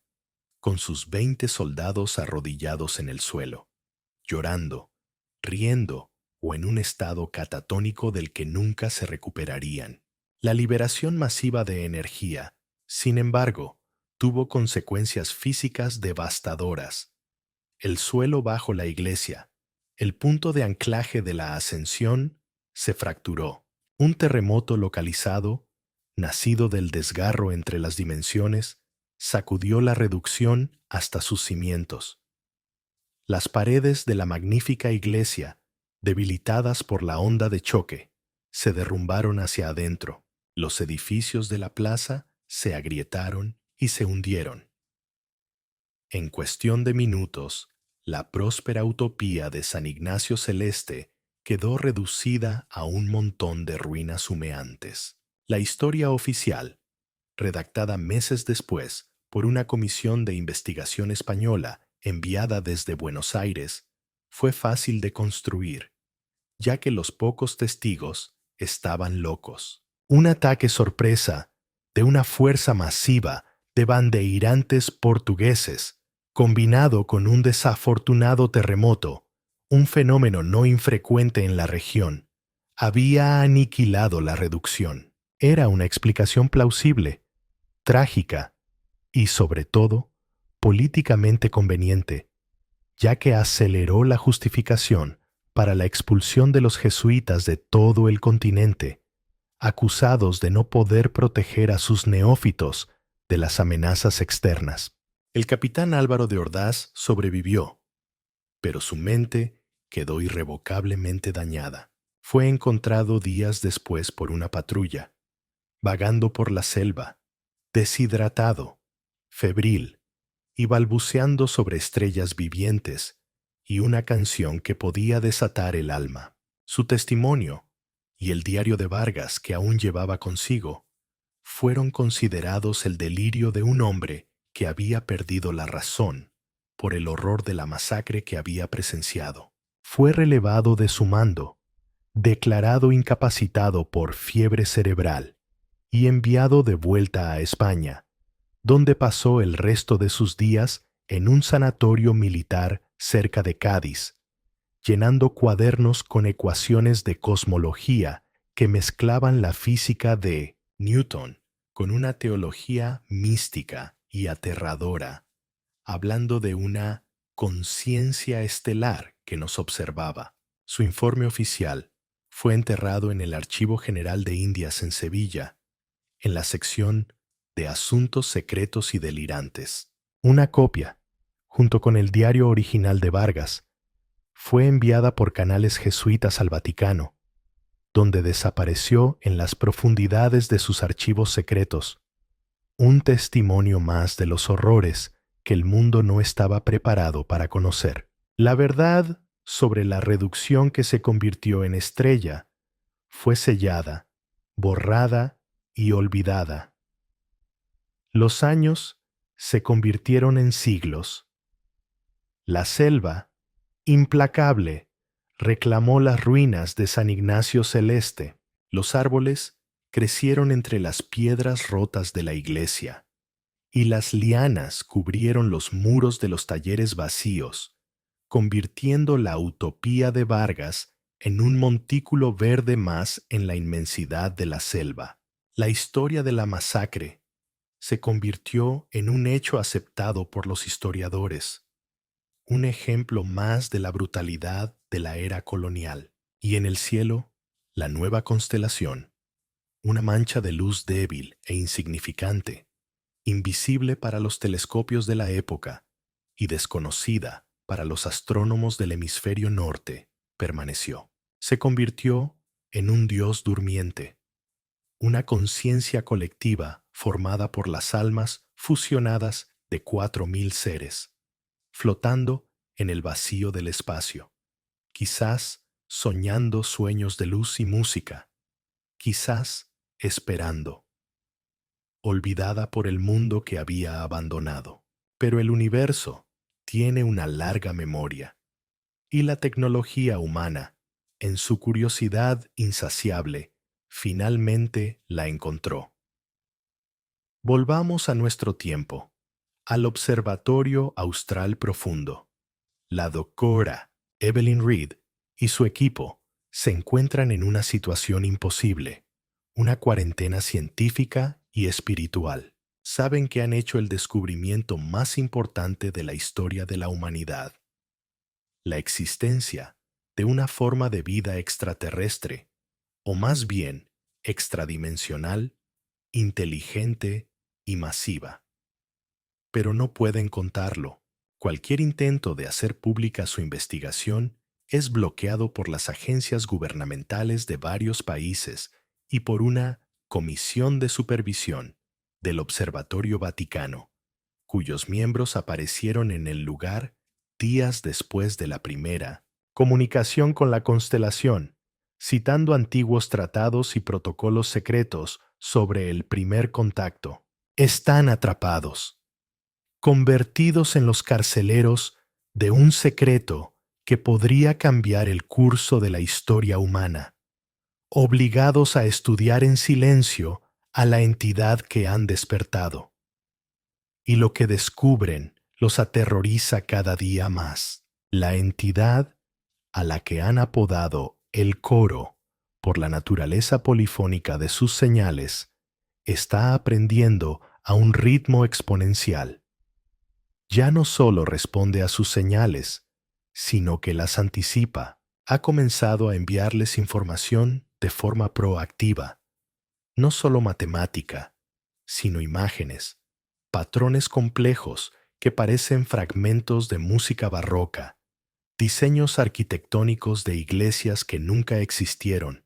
con sus 20 soldados arrodillados en el suelo, llorando, riendo o en un estado catatónico del que nunca se recuperarían. La liberación masiva de energía, sin embargo, tuvo consecuencias físicas devastadoras. El suelo bajo la iglesia, el punto de anclaje de la ascensión, se fracturó. Un terremoto localizado, nacido del desgarro entre las dimensiones, sacudió la reducción hasta sus cimientos. Las paredes de la magnífica iglesia, debilitadas por la onda de choque, se derrumbaron hacia adentro. Los edificios de la plaza se agrietaron y se hundieron. En cuestión de minutos, la próspera utopía de San Ignacio Celeste quedó reducida a un montón de ruinas humeantes. La historia oficial, redactada meses después por una comisión de investigación española enviada desde Buenos Aires, fue fácil de construir, ya que los pocos testigos estaban locos. Un ataque sorpresa de una fuerza masiva de bandeirantes portugueses, combinado con un desafortunado terremoto, un fenómeno no infrecuente en la región, había aniquilado la reducción. Era una explicación plausible, trágica y, sobre todo, políticamente conveniente, ya que aceleró la justificación para la expulsión de los jesuitas de todo el continente, acusados de no poder proteger a sus neófitos de las amenazas externas. El capitán Álvaro de Ordaz sobrevivió, pero su mente quedó irrevocablemente dañada. Fue encontrado días después por una patrulla, vagando por la selva, deshidratado, febril y balbuceando sobre estrellas vivientes y una canción que podía desatar el alma. Su testimonio y el diario de Vargas que aún llevaba consigo fueron considerados el delirio de un hombre que había perdido la razón por el horror de la masacre que había presenciado. Fue relevado de su mando, declarado incapacitado por fiebre cerebral y enviado de vuelta a España, donde pasó el resto de sus días en un sanatorio militar cerca de Cádiz, llenando cuadernos con ecuaciones de cosmología que mezclaban la física de Newton con una teología mística y aterradora, hablando de una conciencia estelar que nos observaba. Su informe oficial fue enterrado en el Archivo General de Indias en Sevilla, en la sección de Asuntos Secretos y Delirantes. Una copia, junto con el diario original de Vargas, fue enviada por canales jesuitas al Vaticano, donde desapareció en las profundidades de sus archivos secretos, un testimonio más de los horrores que el mundo no estaba preparado para conocer. La verdad sobre la reducción que se convirtió en estrella fue sellada, borrada y olvidada. Los años se convirtieron en siglos. La selva, implacable, reclamó las ruinas de San Ignacio Celeste. Los árboles crecieron entre las piedras rotas de la iglesia, y las lianas cubrieron los muros de los talleres vacíos, convirtiendo la utopía de Vargas en un montículo verde más en la inmensidad de la selva. La historia de la masacre se convirtió en un hecho aceptado por los historiadores, un ejemplo más de la brutalidad de la era colonial. Y en el cielo, la nueva constelación, una mancha de luz débil e insignificante, invisible para los telescopios de la época y desconocida para los astrónomos del hemisferio norte, permaneció. Se convirtió en un dios durmiente, una conciencia colectiva formada por las almas fusionadas de 4000 seres, flotando en el vacío del espacio, quizás soñando sueños de luz y música, quizás esperando, olvidada por el mundo que había abandonado. Pero el universo tiene una larga memoria, y la tecnología humana, en su curiosidad insaciable, finalmente la encontró. Volvamos a nuestro tiempo, al Observatorio Austral Profundo. La doctora Evelyn Reed y su equipo se encuentran en una situación imposible, una cuarentena científica y espiritual. Saben que han hecho el descubrimiento más importante de la historia de la humanidad: la existencia de una forma de vida extraterrestre, o más bien extradimensional, inteligente y masiva. Pero no pueden contarlo. Cualquier intento de hacer pública su investigación es bloqueado por las agencias gubernamentales de varios países y por una comisión de supervisión del Observatorio Vaticano, cuyos miembros aparecieron en el lugar días después de la primera comunicación con la constelación, citando antiguos tratados y protocolos secretos sobre el primer contacto. Están atrapados, convertidos en los carceleros de un secreto que podría cambiar el curso de la historia humana, obligados a estudiar en silencio a la entidad que han despertado. Y lo que descubren los aterroriza cada día más. La entidad a la que han apodado el coro por la naturaleza polifónica de sus señales está aprendiendo a un ritmo exponencial. Ya no solo responde a sus señales, sino que las anticipa. Ha comenzado a enviarles información de forma proactiva, no solo matemática, sino imágenes, patrones complejos que parecen fragmentos de música barroca, diseños arquitectónicos de iglesias que nunca existieron,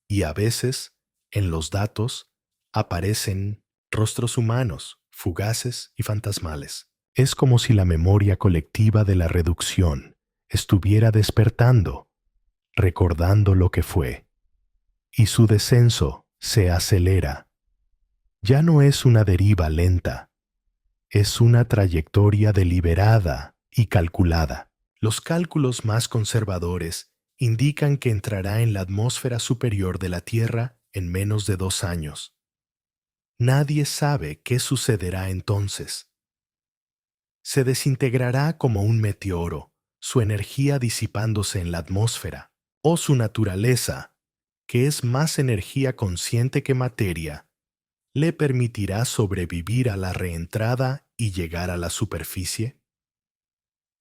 y a veces, en los datos, aparecen rostros humanos, fugaces y fantasmales. Es como si la memoria colectiva de la reducción estuviera despertando, recordando lo que fue, y su descenso se acelera. Ya no es una deriva lenta, es una trayectoria deliberada y calculada. Los cálculos más conservadores indican que entrará en la atmósfera superior de la Tierra en menos de 2 años. Nadie sabe qué sucederá entonces. Se desintegrará como un meteoro, su energía disipándose en la atmósfera, o su naturaleza, que es más energía consciente que materia, le permitirá sobrevivir a la reentrada y llegar a la superficie.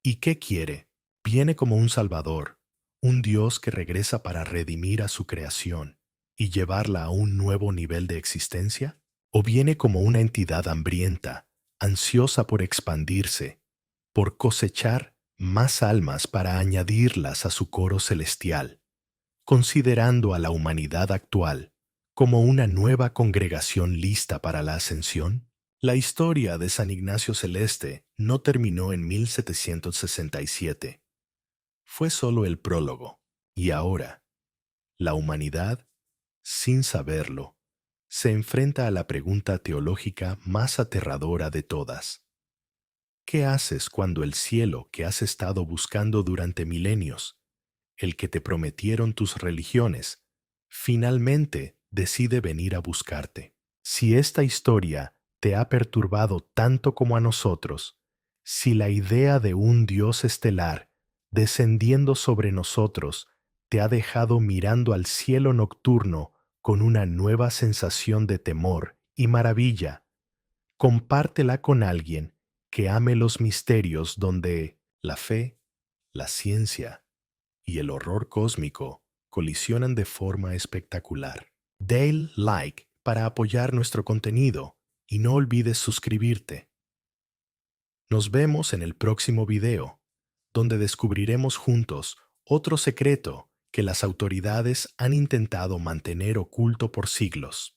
¿Y qué quiere? ¿Viene como un salvador, un Dios que regresa para redimir a su creación y llevarla a un nuevo nivel de existencia? ¿O viene como una entidad hambrienta, ansiosa por expandirse, por cosechar más almas para añadirlas a su coro celestial, considerando a la humanidad actual como una nueva congregación lista para la ascensión? La historia de San Ignacio Celeste no terminó en 1767. Fue solo el prólogo. Y ahora, la humanidad, sin saberlo, se enfrenta a la pregunta teológica más aterradora de todas. ¿Qué haces cuando el cielo que has estado buscando durante milenios, el que te prometieron tus religiones, finalmente decide venir a buscarte? Si esta historia te ha perturbado tanto como a nosotros, si la idea de un Dios estelar descendiendo sobre nosotros te ha dejado mirando al cielo nocturno con una nueva sensación de temor y maravilla, compártela con alguien que ame los misterios donde la fe, la ciencia y el horror cósmico colisionan de forma espectacular. Dale like para apoyar nuestro contenido y no olvides suscribirte. Nos vemos en el próximo video, donde descubriremos juntos otro secreto que las autoridades han intentado mantener oculto por siglos.